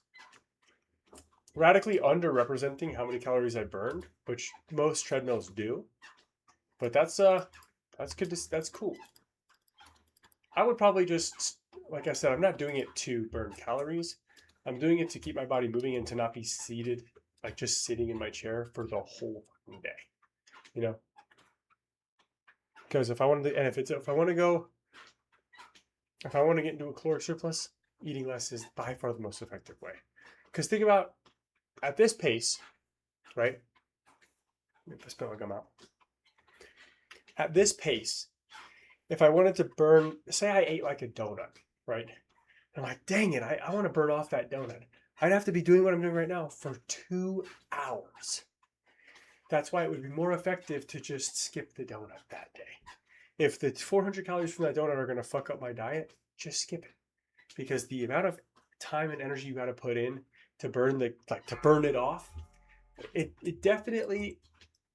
radically underrepresenting how many calories I burned, which most treadmills do. But that's good. That's cool. I would probably just, like I said, I'm not doing it to burn calories. I'm doing it to keep my body moving and to not be seated, like just sitting in my chair for the whole fucking day. You know, because if I want to get into a caloric surplus, eating less is by far the most effective way. Because think about at this pace, right? Let me spit my gum out. At this pace, if I wanted to burn, say I ate like a donut, right? I'm like, dang it, I want to burn off that donut. I'd have to be doing what I'm doing right now for 2 hours. That's why it would be more effective to just skip the donut that day. If the 400 calories from that donut are going to fuck up my diet, just skip it. Because the amount of time and energy you got to put in to burn it off, it definitely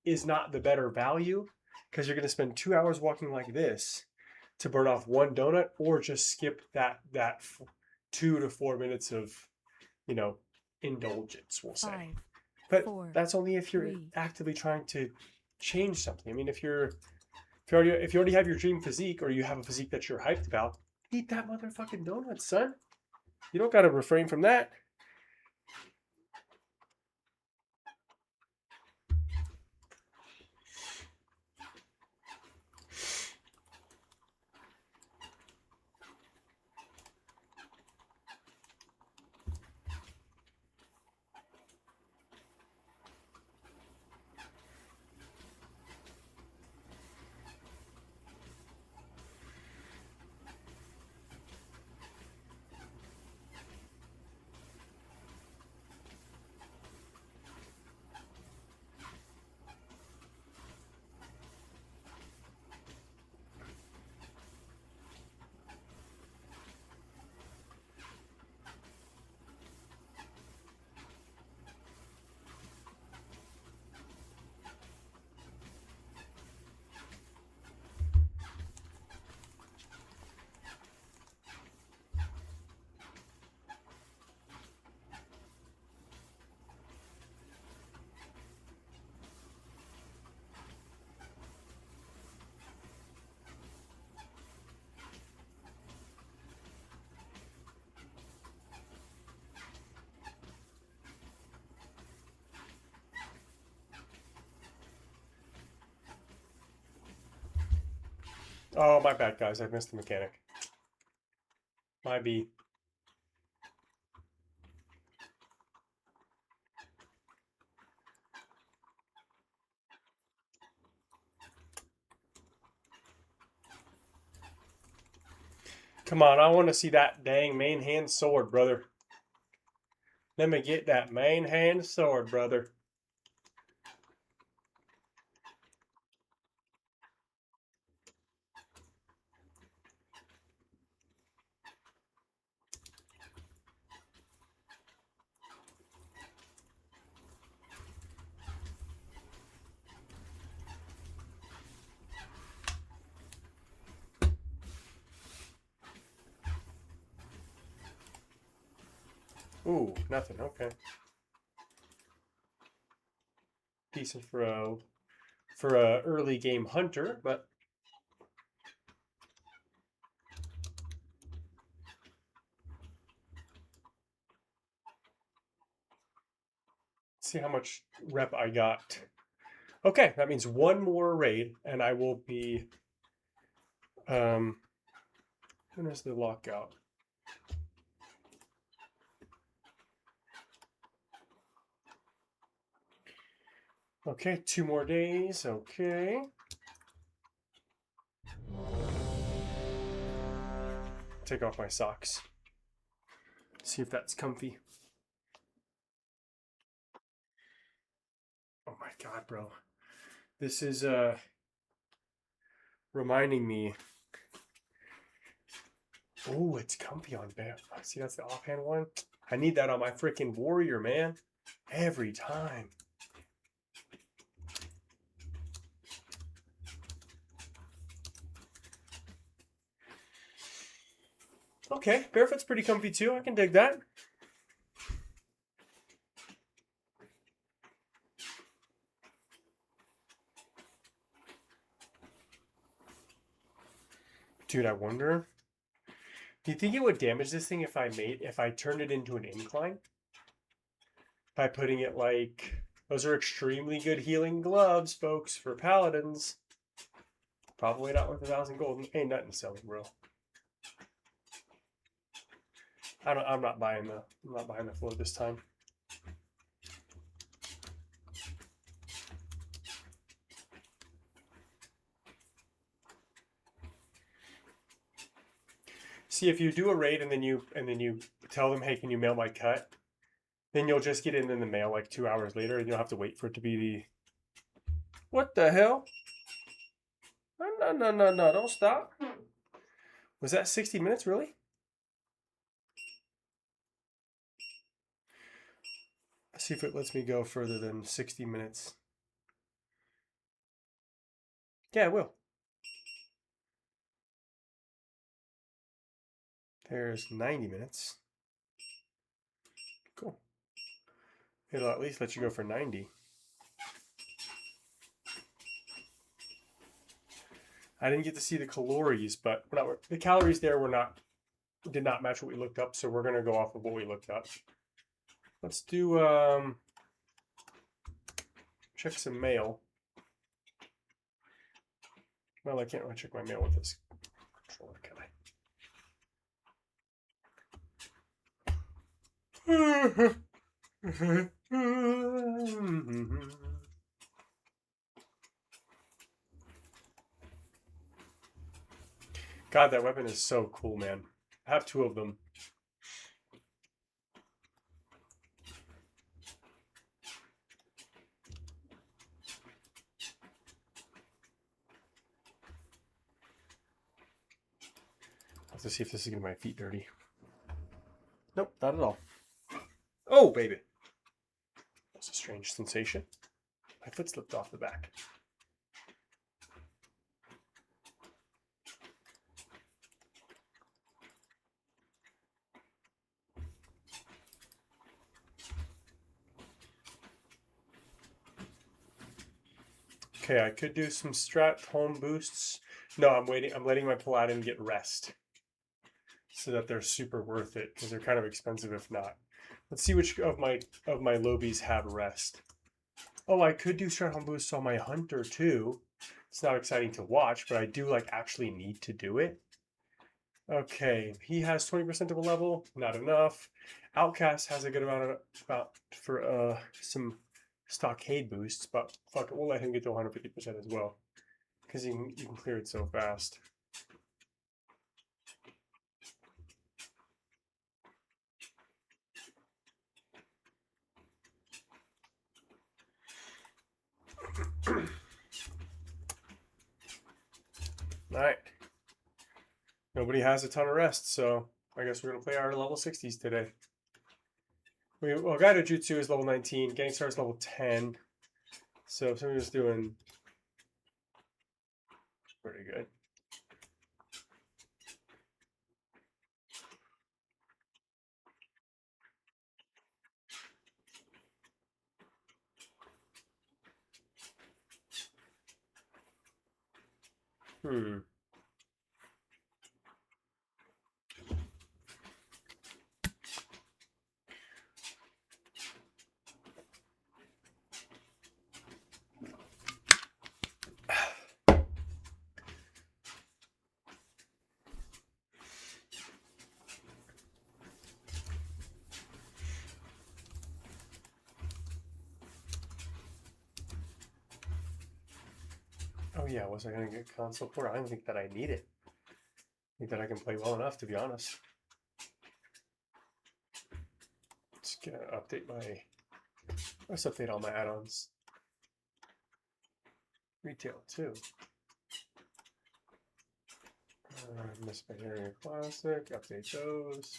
is not the better value because you're going to spend 2 hours walking like this to burn off one donut or just skip that 2 to 4 minutes of, indulgence, we'll say. 5, But 4, that's only if you're 3. actively trying to change something. I mean, if you already have your dream physique or you have a physique that you're hyped about, eat that motherfucking donut, son. You don't got to refrain from that. Oh, my bad, guys. I missed the mechanic. My B. Come on, I want to see that dang main hand sword, brother. Let me get that main hand sword, brother. Ooh, nothing. Okay. decent for a early game hunter, but let's see how much rep I got. Okay, that means one more raid, and I will be. When is the lockout? Okay, 2 more days. Okay. Take off my socks. See if that's comfy. Oh my god, bro. This is reminding me. Oh, it's comfy on Bam. See, that's the offhand one. I need that on my freaking warrior, man. Every time. Okay, barefoot's pretty comfy too. I can dig that. Dude, I wonder. Do you think it would damage this thing if I turned it into an incline? By putting it like those are extremely good healing gloves, folks, for paladins. Probably not worth 1,000 gold. Ain't nothing selling, bro. I'm not buying the float this time. See, if you do a raid and then you tell them, hey, can you mail my cut? Then you'll just get it in the mail like 2 hours later, and you'll have to wait for it to be the. What the hell? No! Don't stop. Was that 60 minutes, really? Let's see if it lets me go further than 60 minutes. Yeah, it will. There's 90 minutes. Cool. It'll at least let you go for 90. I didn't get to see the calories, but the calories there did not match what we looked up, so we're gonna go off of what we looked up. Let's do check some mail. Well, I can't really check my mail with this controller, can I? God, that weapon is so cool, man. I have 2 of them. I'll have to see if this is getting my feet dirty. Nope, not at all. Oh, baby. That's a strange sensation. My foot slipped off the back. Okay, I could do some strat home boosts. No, I'm waiting. I'm letting my Paladin get rest so that they're super worth it because they're kind of expensive if not. Let's see which of my lobies have rest. Oh, I could do strat home boosts on my hunter too. It's not exciting to watch, but I do like actually need to do it. Okay, he has 20% of a level, not enough. Outcast has a good amount for some stockade boosts, but fuck it, we'll let him get to 150% as well because you can clear it so fast. All right. Nobody has a ton of rest, so I guess we're gonna play our level 60s today. Well, Gaito Jutsu is level 19, Gangstar is level 10. So if somebody's doing pretty good. Hmm. Oh yeah, was I gonna get console port? I don't think that I need it. I think that I can play well enough, to be honest. Just gonna update my. Let's update all my add-ons. Retail too. Miss Area Classic. Update those.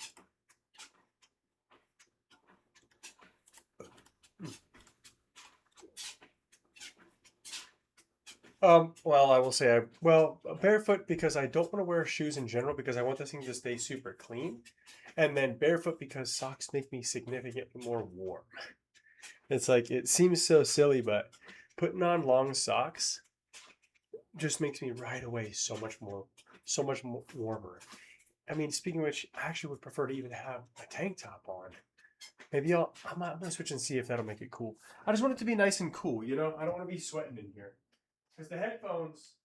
Well, I will say, barefoot because I don't want to wear shoes in general because I want this thing to stay super clean. And then barefoot because socks make me significantly more warm. It's like, it seems so silly, but putting on long socks just makes me right away so much more warmer. I mean, speaking of which, I actually would prefer to even have a tank top on. Maybe I'm gonna switch and see if that'll make it cool. I just want it to be nice and cool, you know? I don't want to be sweating in here. Because the headphones.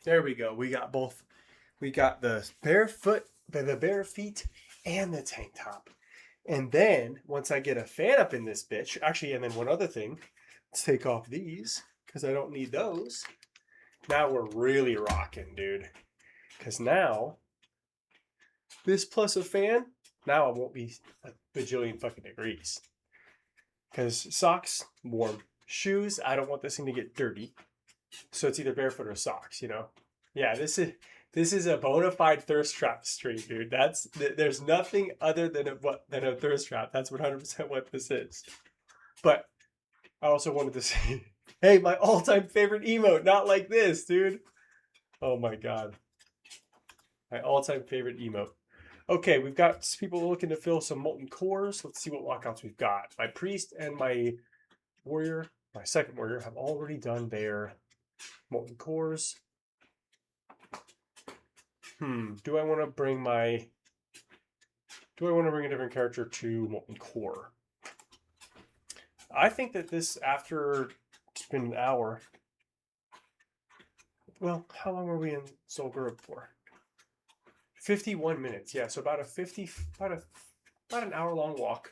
There we go. We got both. We got the barefoot, the bare feet, and the tank top. And then once I get a fan up in this bitch, actually, and then one other thing, let's take off these because I don't need those. Now we're really rocking, dude. Because now this plus a fan, now I won't be a bajillion fucking degrees. Because socks, warm. Shoes, I don't want this thing to get dirty. So it's either barefoot or socks, you know? Yeah, this is a bona fide thirst trap stream, dude. There's nothing other than a thirst trap. That's 100% what this is. But I also wanted to say, hey, my all-time favorite emote, not like this, dude. Oh my god. My all-time favorite emote. Okay, we've got people looking to fill some molten cores. Let's see what walkouts we've got. My priest and my warrior, my second warrior, have already done their molten cores. Do I want to bring a different character to molten core? I think that this, after it's been an hour. Well, how long were we in Solgurub for? 51 minutes. Yeah, so about an hour long walk.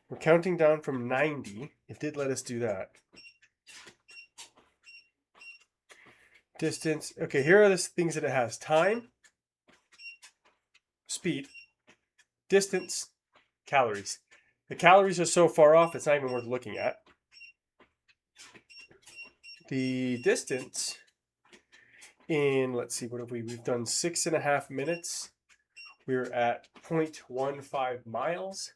We're counting down from 90. It did let us do that. Distance. Okay, here are the things that it has. Time, speed, distance, calories. The calories are so far off, it's not even worth looking at. The distance let's see, what have we've done 6.5 minutes. We're at 0.15 miles,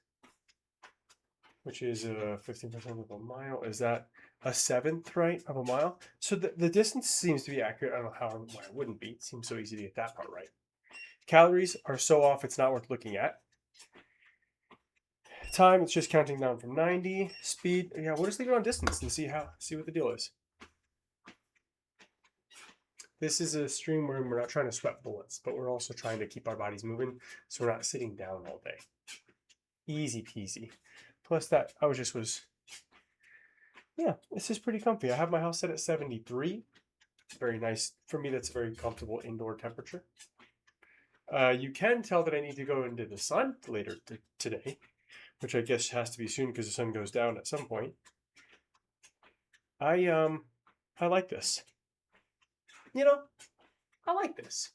which is 15% of a mile. Is that a seventh, right, of a mile? So the distance seems to be accurate. I don't know why it wouldn't be. It seems so easy to get that part right. Calories are so off, it's not worth looking at. Time, it's just counting down from 90. Speed, yeah, we'll just leave it on distance and see what the deal is. This is a stream where we're not trying to sweat bullets, but we're also trying to keep our bodies moving, so we're not sitting down all day. Easy peasy. Plus that, yeah, this is pretty comfy. I have my house set at 73. Very nice. For me, that's a very comfortable indoor temperature. You can tell that I need to go into the sun later today, which I guess has to be soon because the sun goes down at some point. I like this. You know, I like this.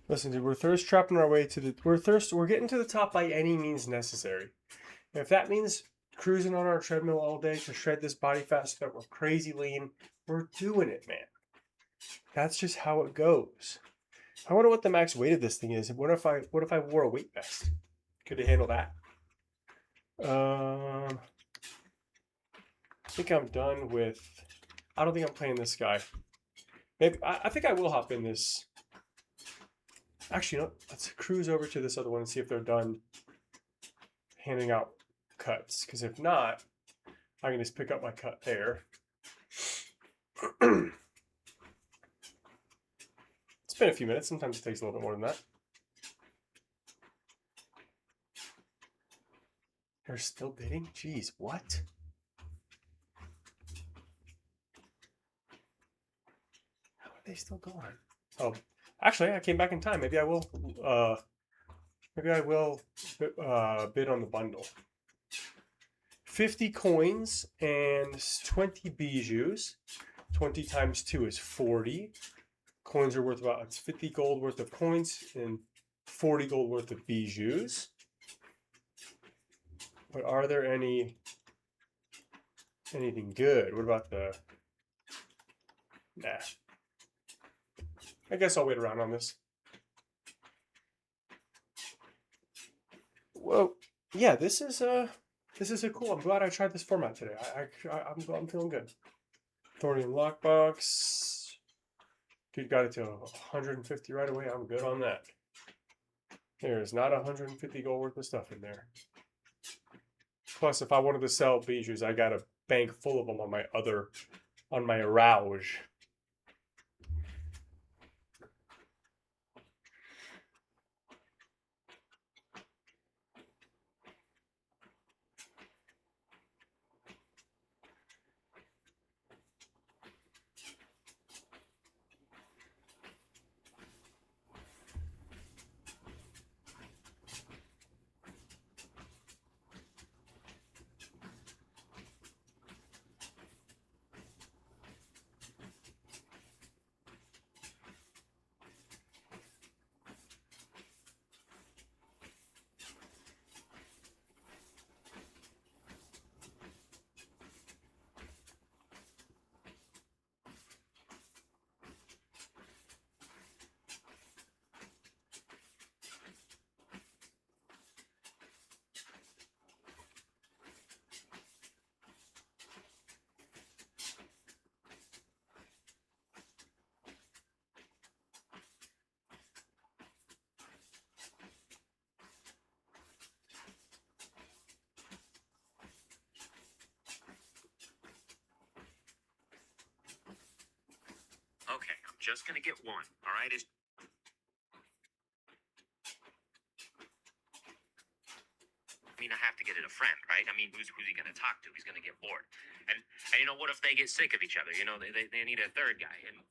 Listen, dude, we're thirst trapping our way to the. We're getting to the top by any means necessary. If that means cruising on our treadmill all day to shred this body fat so that we're crazy lean, we're doing it, man. That's just how it goes. I wonder what the max weight of this thing is. What if I wore a weight vest? Could it handle that? I think I'm done with. I don't think I'm playing this guy. Maybe I think I will hop in this. Actually, no. Let's cruise over to this other one and see if they're done handing out cuts. Because if not, I can just pick up my cut there. It's been a few minutes. Sometimes it takes a little bit more than that. They're still bidding? Jeez, what? How are they still going? Oh, actually, I came back in time. Maybe I will. Maybe I will bid on the bundle. 50 coins and 20 bijous. 20 times 2 is 40. Coins are worth about, it's 50 gold worth of coins and 40 gold worth of bijous. But are there anything good? What about the, nah. I guess I'll wait around on this. Whoa, yeah, this is a cool. I'm glad I tried this format today. I'm feeling good. Thorium lockbox. Dude got it to 150 right away. I'm good on that. There's not 150 gold worth of stuff in there. Plus, if I wanted to sell bijous, I got a bank full of them on my Rouge. Okay, I'm just gonna get one. All right, I mean, I have to get it a friend, right? I mean, who's he gonna talk to? He's gonna get bored. And you know, what if they get sick of each other? You know, they need a third guy. And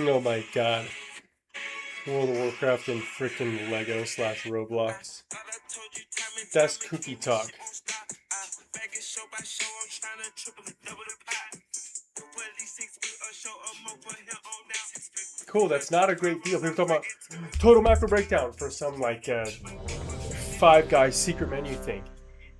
Oh my god. World of Warcraft and freaking Lego / Roblox. That's cookie talk. Cool, that's not a great deal. People talking about total macro breakdown for some like Five Guys secret menu thing.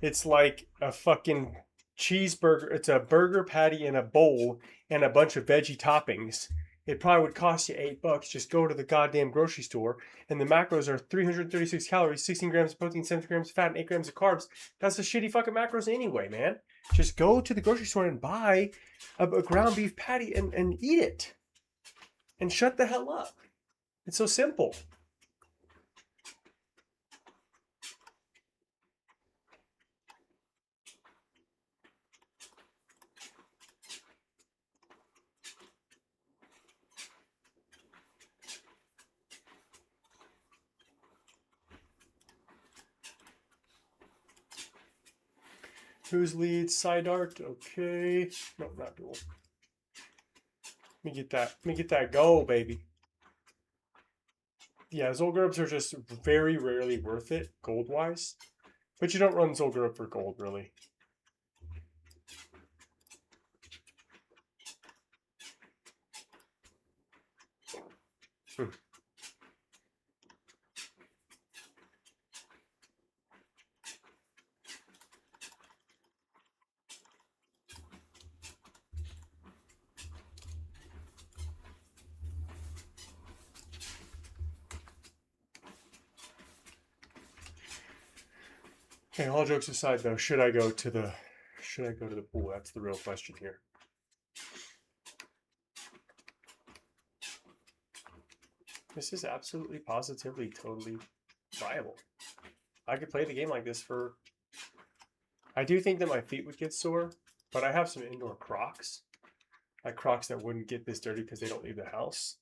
It's like a fucking cheeseburger. It's a burger patty in a bowl and a bunch of veggie toppings. it probably would cost you $8. Just go to the goddamn grocery store, and the macros are 336 calories, 16 grams of protein, 7 grams of fat, and 8 grams of carbs. That's the shitty fucking macros anyway, man. Just go to the grocery store and buy a ground beef patty and eat it. And shut the hell up. It's so simple. Who's leads? Side art. Okay. No, not dual. Let me get that go, baby. Yeah, Zolgurubs are just very rarely worth it, gold-wise. But you don't run Zolgurub for gold, really. Okay, all jokes aside though, should I go to the pool? That's the real question here. This is absolutely, positively, totally viable. I could play the game like this for... I do think that my feet would get sore, but I have some indoor Crocs. Like Crocs that wouldn't get this dirty because they don't leave the house.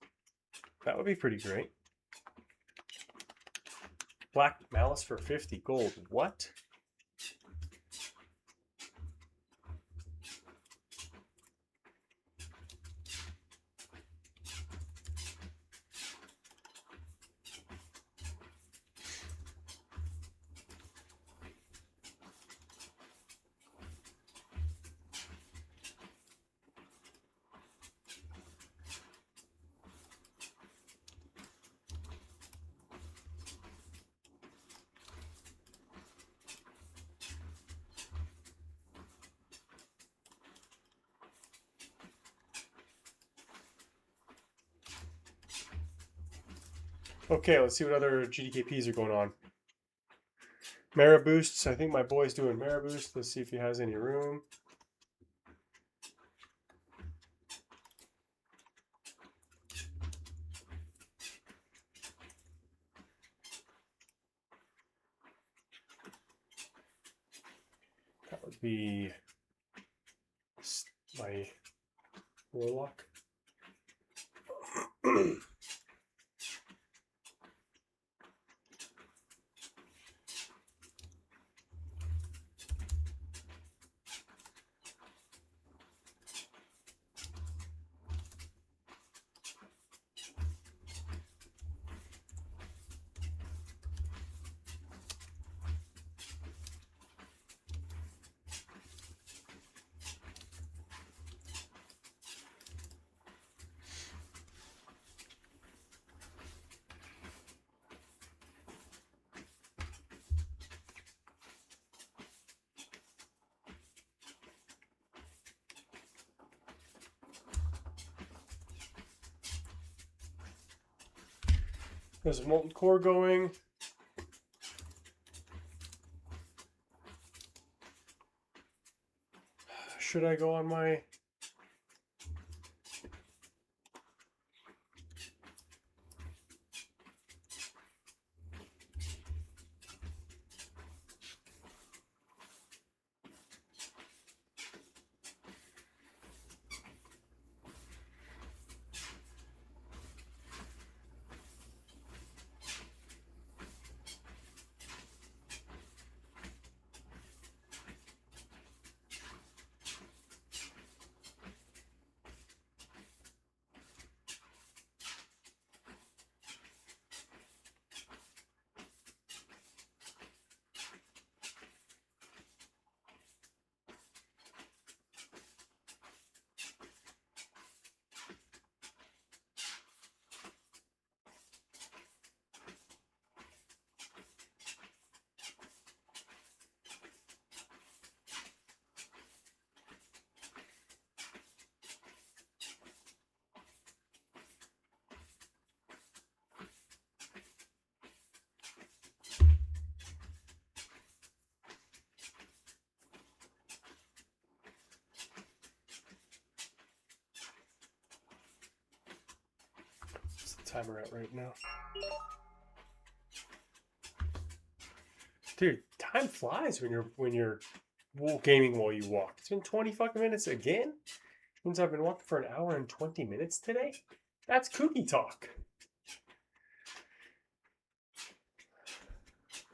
That would be pretty great. Black Malice for 50 gold. What? Okay, let's see what other GDKPs are going on. Mara boosts. I think my boy's doing Mara boost. Let's see if he has any room. That would be my Warlock. There's a molten core going. Should I go on my... timer out right now. Dude, time flies when you're gaming while you walk. It's been 20 fucking minutes again. Means I've been walking for an hour and 20 minutes today. That's kooky talk.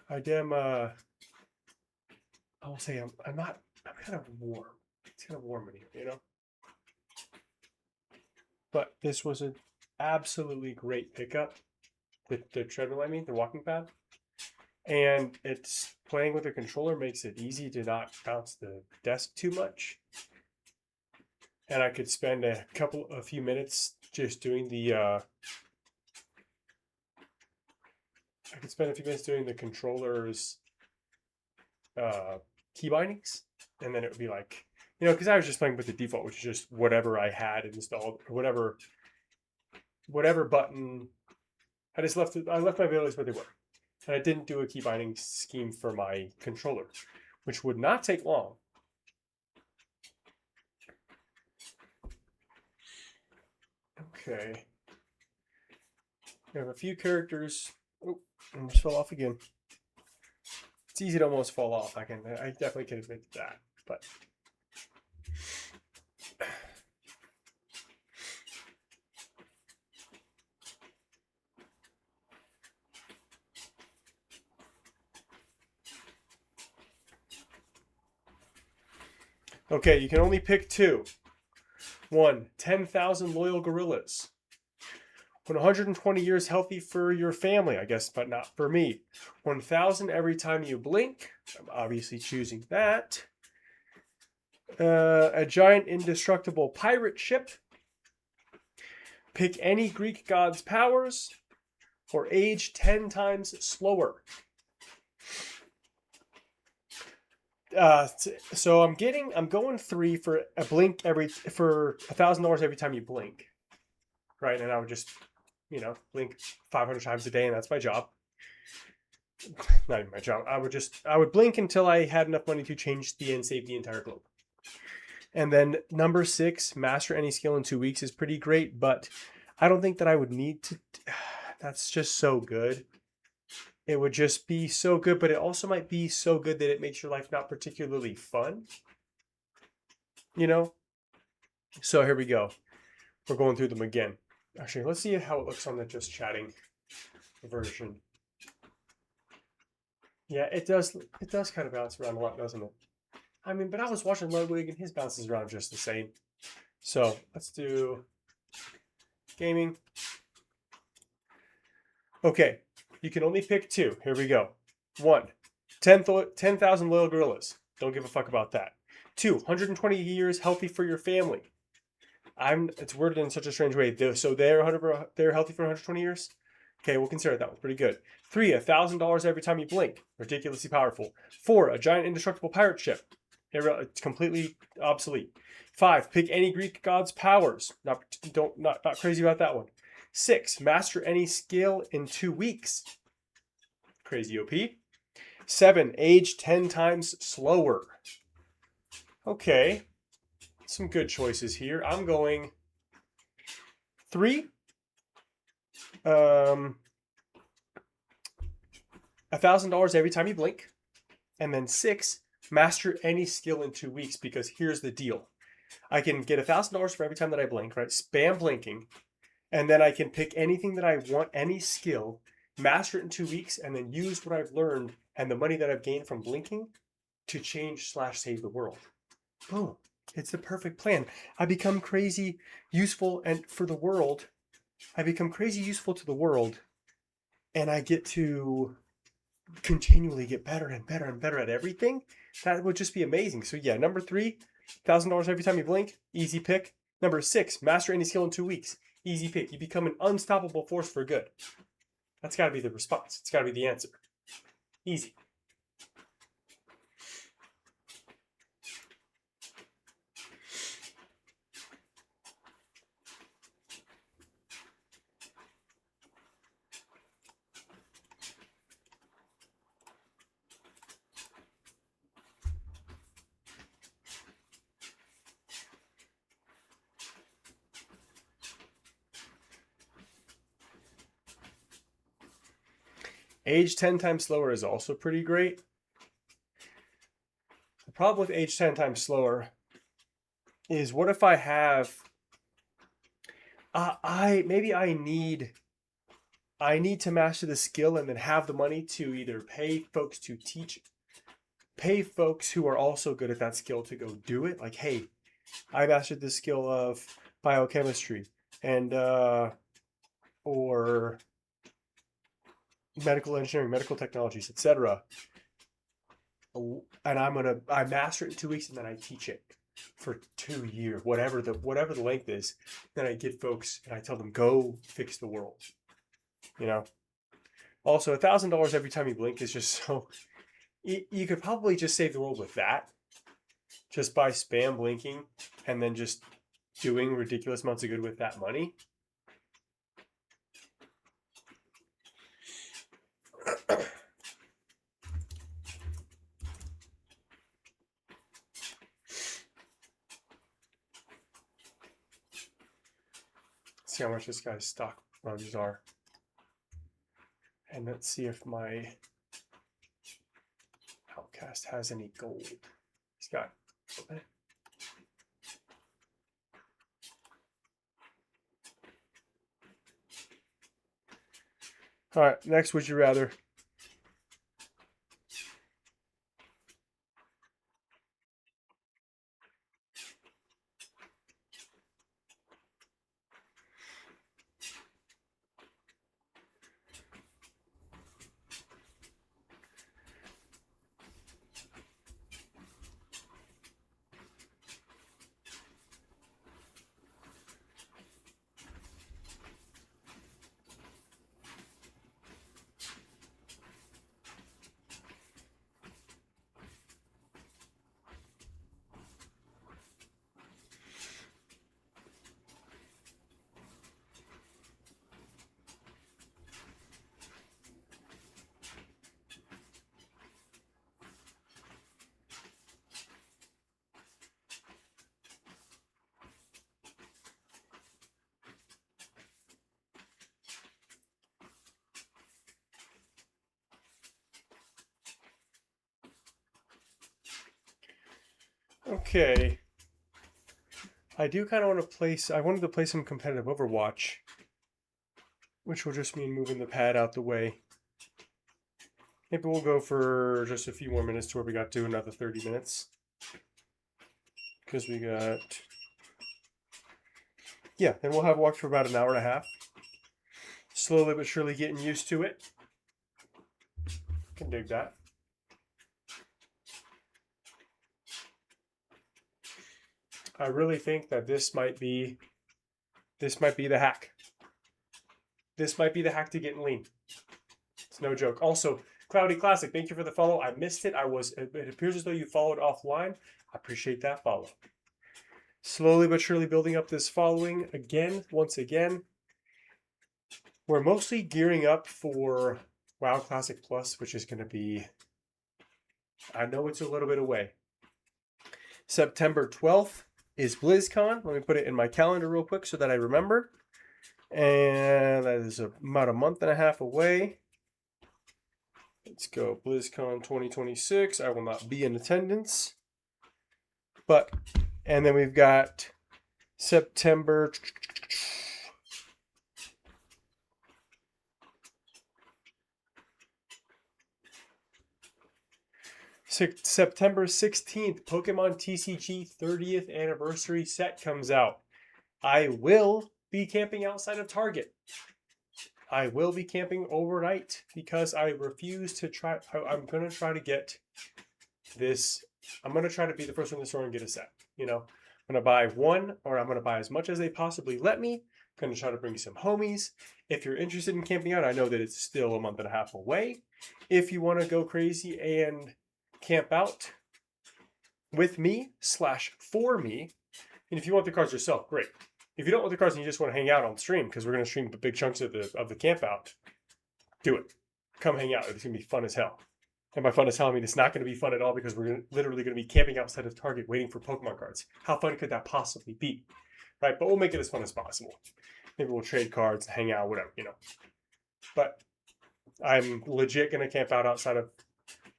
I will say I'm kind of warm. It's kind of warm in here, you know. But this was an absolutely great pickup. The treadmill, I mean, the walking pad. And it's playing with a controller makes it easy to not bounce the desk too much. And I could spend a few minutes just doing the controller's key bindings, and then it would be like, you know, because I was just playing with the default, which is just whatever I had installed, or whatever button. I left my abilities where they were, and I didn't do a key binding scheme for my controller, which would not take long. Okay. We have a few characters. Oh, almost fell off again. It's easy to almost fall off. I definitely can admit that. But okay, you can only pick two. 1, 10,000 loyal gorillas. 120 years healthy for your family, I guess, but not for me. 1,000 every time you blink. I'm obviously choosing that. A giant indestructible pirate ship. Pick any Greek god's powers. Or age 10 times slower. So I'm going 3 for a blink for $1,000 every time you blink, right? And I would just, you know, blink 500 times a day, and that's my job. Not even my job. I would blink until I had enough money to change and save the entire globe. And then number 6, master any skill in 2 weeks is pretty great, but I don't think that I would need to. That's just so good. It would just be so good, but it also might be so good that it makes your life not particularly fun. You know? So here we go. We're going through them again. Actually, let's see how it looks on the just chatting version. Yeah, it does kind of bounce around a lot, doesn't it? I mean, but I was watching Ludwig and his bounces around just the same. So let's do gaming. Okay. You can only pick 2. Here we go. 1, 10,000 loyal gorillas. Don't give a fuck about that. 2, 120 years healthy for your family. It's worded in such a strange way. So they're healthy for 120 years? Okay, we'll consider that one. Pretty good. 3, $1,000 every time you blink. Ridiculously powerful. 4, a giant indestructible pirate ship. It's completely obsolete. 5, pick any Greek god's powers. Not crazy about that one. 6, master any skill in 2 weeks. Crazy OP. 7, age 10 times slower. Okay. Some good choices here. I'm going 3. $1,000 every time you blink. And then 6, master any skill in 2 weeks, because here's the deal. I can get $1,000 for every time that I blink, right? Spam blinking. And then I can pick anything that I want, any skill, master it in 2 weeks, and then use what I've learned and the money that I've gained from blinking to change/save the world. Boom. It's the perfect plan. I become crazy useful for the world. I become crazy useful to the world, and I get to continually get better and better and better at everything. That would just be amazing. So yeah, number 3, $1,000 every time you blink. Easy pick. Number 6, master any skill in 2 weeks. Easy pick. You become an unstoppable force for good. That's got to be the response. It's got to be the answer. Easy. Age 10 times slower is also pretty great. The problem with age 10 times slower is what if I have I need to master the skill and then have the money to either pay folks to teach, pay folks who are also good at that skill to go do it. Like, hey, I mastered the skill of biochemistry and or medical engineering, medical technologies, etc. And I master it in 2 weeks and then I teach it for 2 years, whatever the length is. Then I get folks and I tell them go fix the world. You know. Also, $1,000 every time you blink is just so. You could probably just save the world with that, just by spam blinking and then just doing ridiculous amounts of good with that money. See how much this guy's stock runs are. And let's see if my Outcast has any gold. He's got. All right, next, would you rather? Okay. I do kind of want to place. I wanted to play some competitive Overwatch, which will just mean moving the pad out the way. Maybe we'll go for just a few more minutes to where we got to another 30 minutes. Because we got. Yeah, then we'll have walked for about an hour and a half. Slowly but surely getting used to it. Can dig that. I really think that this might be the hack. This might be the hack to getting lean. It's no joke. Also, Cloudy Classic, thank you for the follow. I missed it. It appears as though you followed offline. I appreciate that follow. Slowly but surely building up this following once again. We're mostly gearing up for WoW Classic Plus, which is going to be, I know it's a little bit away. September 12th is BlizzCon. Let me put it in my calendar real quick so that I remember. And that is about a month and a half away. Let's go. BlizzCon 2026. I will not be in attendance. And then we've got September. September 16th, Pokemon TCG 30th anniversary set comes out. I will be camping outside of Target. I will be camping overnight because I refuse to try. I'm going to try to get this. I'm going to try to be the first one in the store and get a set. You know, I'm going to buy one, or I'm going to buy as much as they possibly let me. I'm going to try to bring some homies. If you're interested in camping out, I know that it's still a month and a half away. If you want to go crazy and camp out with me / for me, and if you want the cards yourself, great. If you don't want the cards and you just want to hang out on stream, because we're going to stream big chunks of the camp out, do it. Come hang out. It's going to be fun as hell. And by fun as hell, I mean it's not going to be fun at all because we're literally going to be camping outside of Target waiting for Pokemon cards. How fun could that possibly be? Right? But we'll make it as fun as possible. Maybe we'll trade cards, hang out, whatever, you know. But I'm legit going to camp out outside of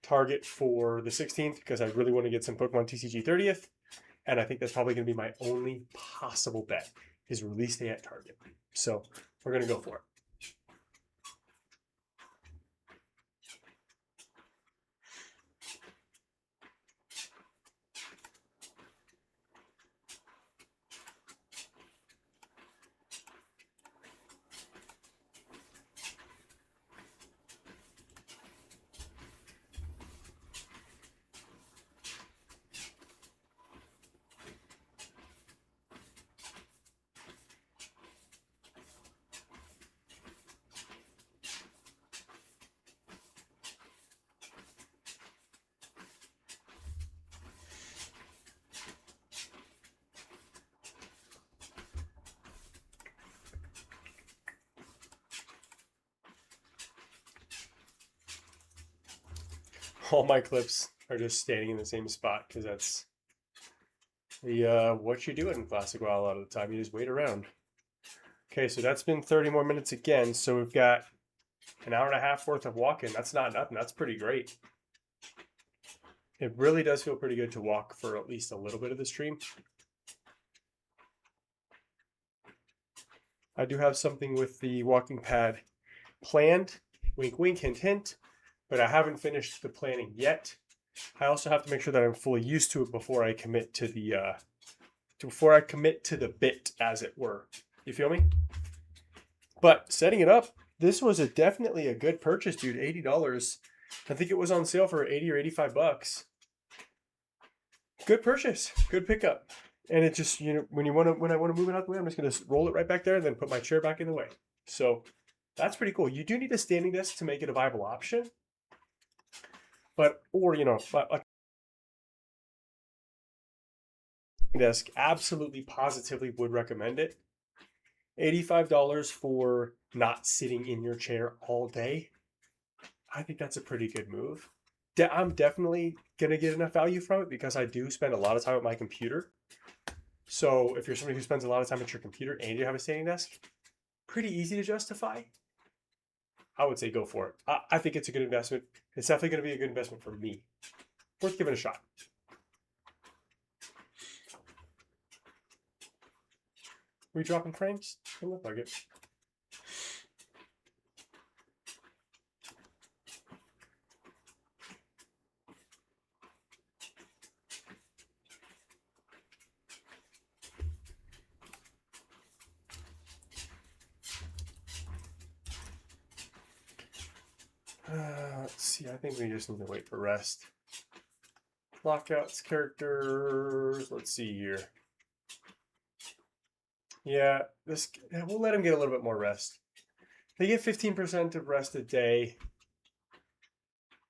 Target for the 16th because I really want to get some Pokemon TCG 30th. And I think that's probably going to be my only possible bet is release day at Target. So we're going to go for it. All my clips are just standing in the same spot because that's the what you do in Classic WoW a lot of the time. You just wait around. Okay, so that's been 30 more minutes again. So we've got an hour and a half worth of walking. That's not nothing. That's pretty great. It really does feel pretty good to walk for at least a little bit of the stream. I do have something with the walking pad planned. Wink, wink, hint, hint. But I haven't finished the planning yet. I also have to make sure that I'm fully used to it before I commit to the bit, as it were. You feel me? But setting it up, this was definitely a good purchase, dude. $80. I think it was on sale for 80 or 85 bucks. Good purchase, good pickup. And it just, when I want to move it out the way, I'm just going to roll it right back there and then put my chair back in the way. So that's pretty cool. You do need a standing desk to make it a viable option. Or a desk, absolutely positively would recommend it. $85 for not sitting in your chair all day. I think that's a pretty good move. I'm definitely going to get enough value from it because I do spend a lot of time at my computer. So if you're somebody who spends a lot of time at your computer and you have a standing desk, pretty easy to justify. I would say go for it. I think it's a good investment. It's definitely going to be a good investment for me. Worth giving a shot. We dropping frames? It looked like it. Let's see. I think we just need to wait for rest. Lockouts, characters. Let's see here. Yeah, we'll let him get a little bit more rest. They get 15% of rest a day,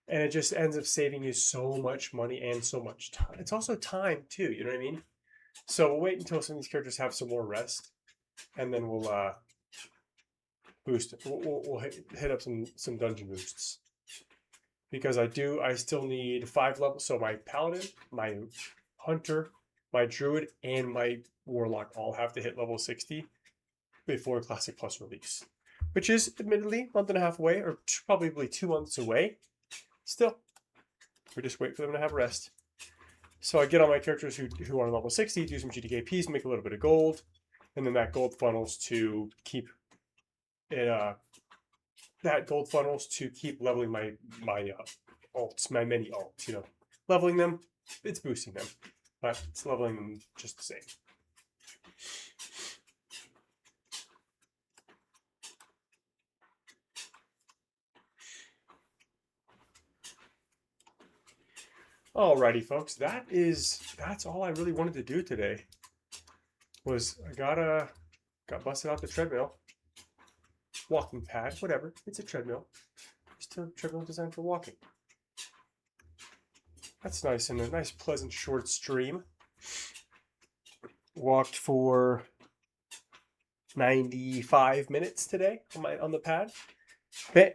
and it just ends up saving you so much money and so much time. It's also time too. You know what I mean? So we'll wait until some of these characters have some more rest, and then we'll boost it. We'll hit up some dungeon boosts because I still need 5 levels. So my paladin, my hunter, my druid, and my warlock all have to hit level 60 before Classic Plus release, which is admittedly a month and a half away, or probably 2 months away. Still, we just wait for them to have rest. So I get all my characters who are level 60, do some GTKPs, make a little bit of gold, and then that gold funnels to keep it. That gold funnels to keep leveling my alts, my mini alts. Leveling them, it's boosting them, but it's leveling them just the same. Alrighty, folks, that's all I really wanted to do today. I got busted out the treadmill, walking pad, whatever. It's a treadmill. Just a treadmill designed for walking. That's nice, and a nice, pleasant, short stream. Walked for 95 minutes today on the pad.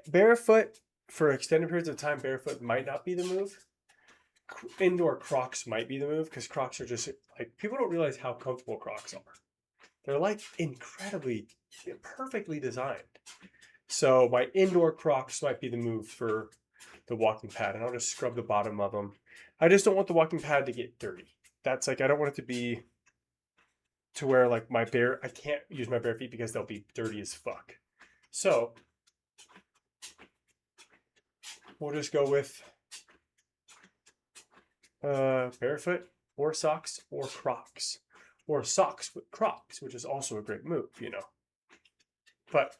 Barefoot for extended periods of time. Barefoot might not be the move. Indoor Crocs might be the move because Crocs are just like, people don't realize how comfortable Crocs are. They're like incredibly, perfectly designed. So my indoor Crocs might be the move for the walking pad, and I'll just scrub the bottom of them. I just don't want the walking pad to get dirty. That's like, I don't want it to be to where like I can't use my bare feet because they'll be dirty as fuck. So we'll just go with barefoot or socks or Crocs, or socks with Crocs, which is also a great move, you know. But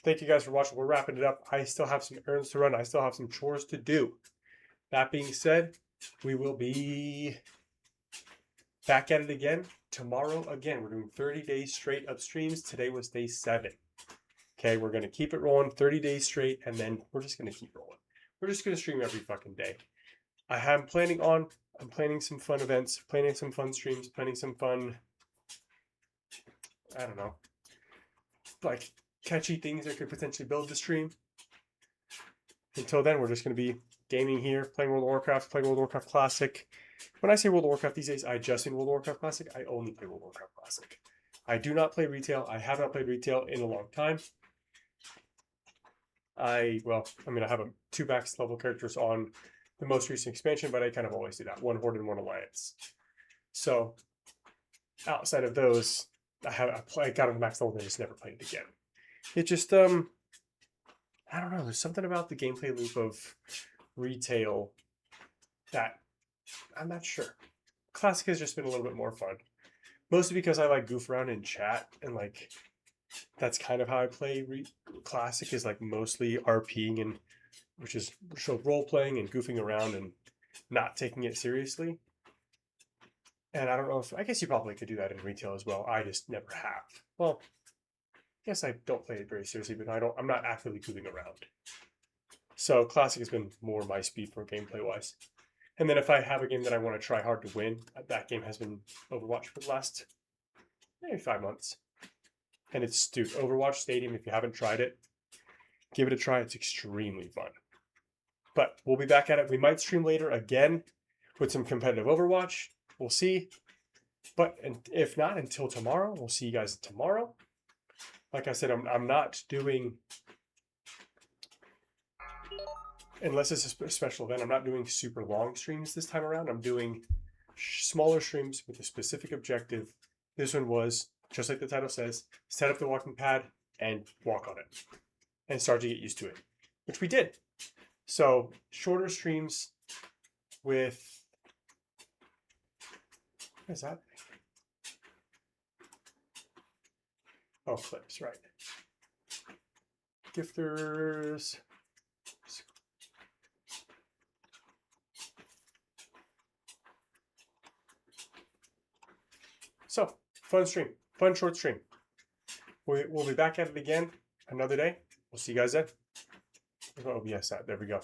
thank you guys for watching. We're wrapping it up. I still have some errands to run. I still have some chores to do. That being said, we will be back at it again tomorrow. Again, we're doing 30 days straight of streams. Today was day 7. Okay, we're going to keep it rolling 30 days straight, and then we're just going to keep rolling. We're just going to stream every fucking day. I'm planning some fun events, planning some fun streams, planning some fun, I don't know, like catchy things that could potentially build the stream. Until then, we're just going to be gaming here, playing World of Warcraft, playing World of Warcraft Classic. When I say World of Warcraft these days, I just mean World of Warcraft Classic. I only play World of Warcraft Classic. I do not play retail. I have not played retail in a long time. I have 2 max level characters on the most recent expansion, but I kind of always do that. 1 Horde and 1 Alliance. So outside of those, I got on the max level and I just never played it again. It just, I don't know. There's something about the gameplay loop of retail that I'm not sure. Classic has just been a little bit more fun. Mostly because I like goof around in chat, and like that's kind of how I play Classic, is like mostly RPing, and which is role playing and goofing around and not taking it seriously. And I don't know I guess you probably could do that in retail as well. I just never have. Well, I guess I don't play it very seriously, but I'm not actively goofing around. So Classic has been more my speed for gameplay wise. And then if I have a game that I want to try hard to win, that game has been Overwatch for the last maybe 5 months. And it's, dude, Overwatch Stadium, if you haven't tried it, give it a try. It's extremely fun. But we'll be back at it. We might stream later again with some competitive Overwatch. We'll see. But if not, until tomorrow, we'll see you guys tomorrow. Like I said, I'm not doing, unless it's a special event, I'm not doing super long streams this time around. I'm doing smaller streams with a specific objective. This one was, just like the title says, set up the walking pad and walk on it and start to get used to it, which we did. So shorter streams with, what is that? Oh, clips, right. Gifters. So, fun stream. Fun short stream. We'll be back at it again another day. We'll see you guys then. Oh, yes, there we go.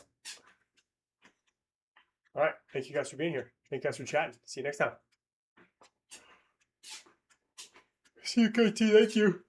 All right. Thank you guys for being here. Thank you guys for chatting. See you next time. See you, KT. Thank you.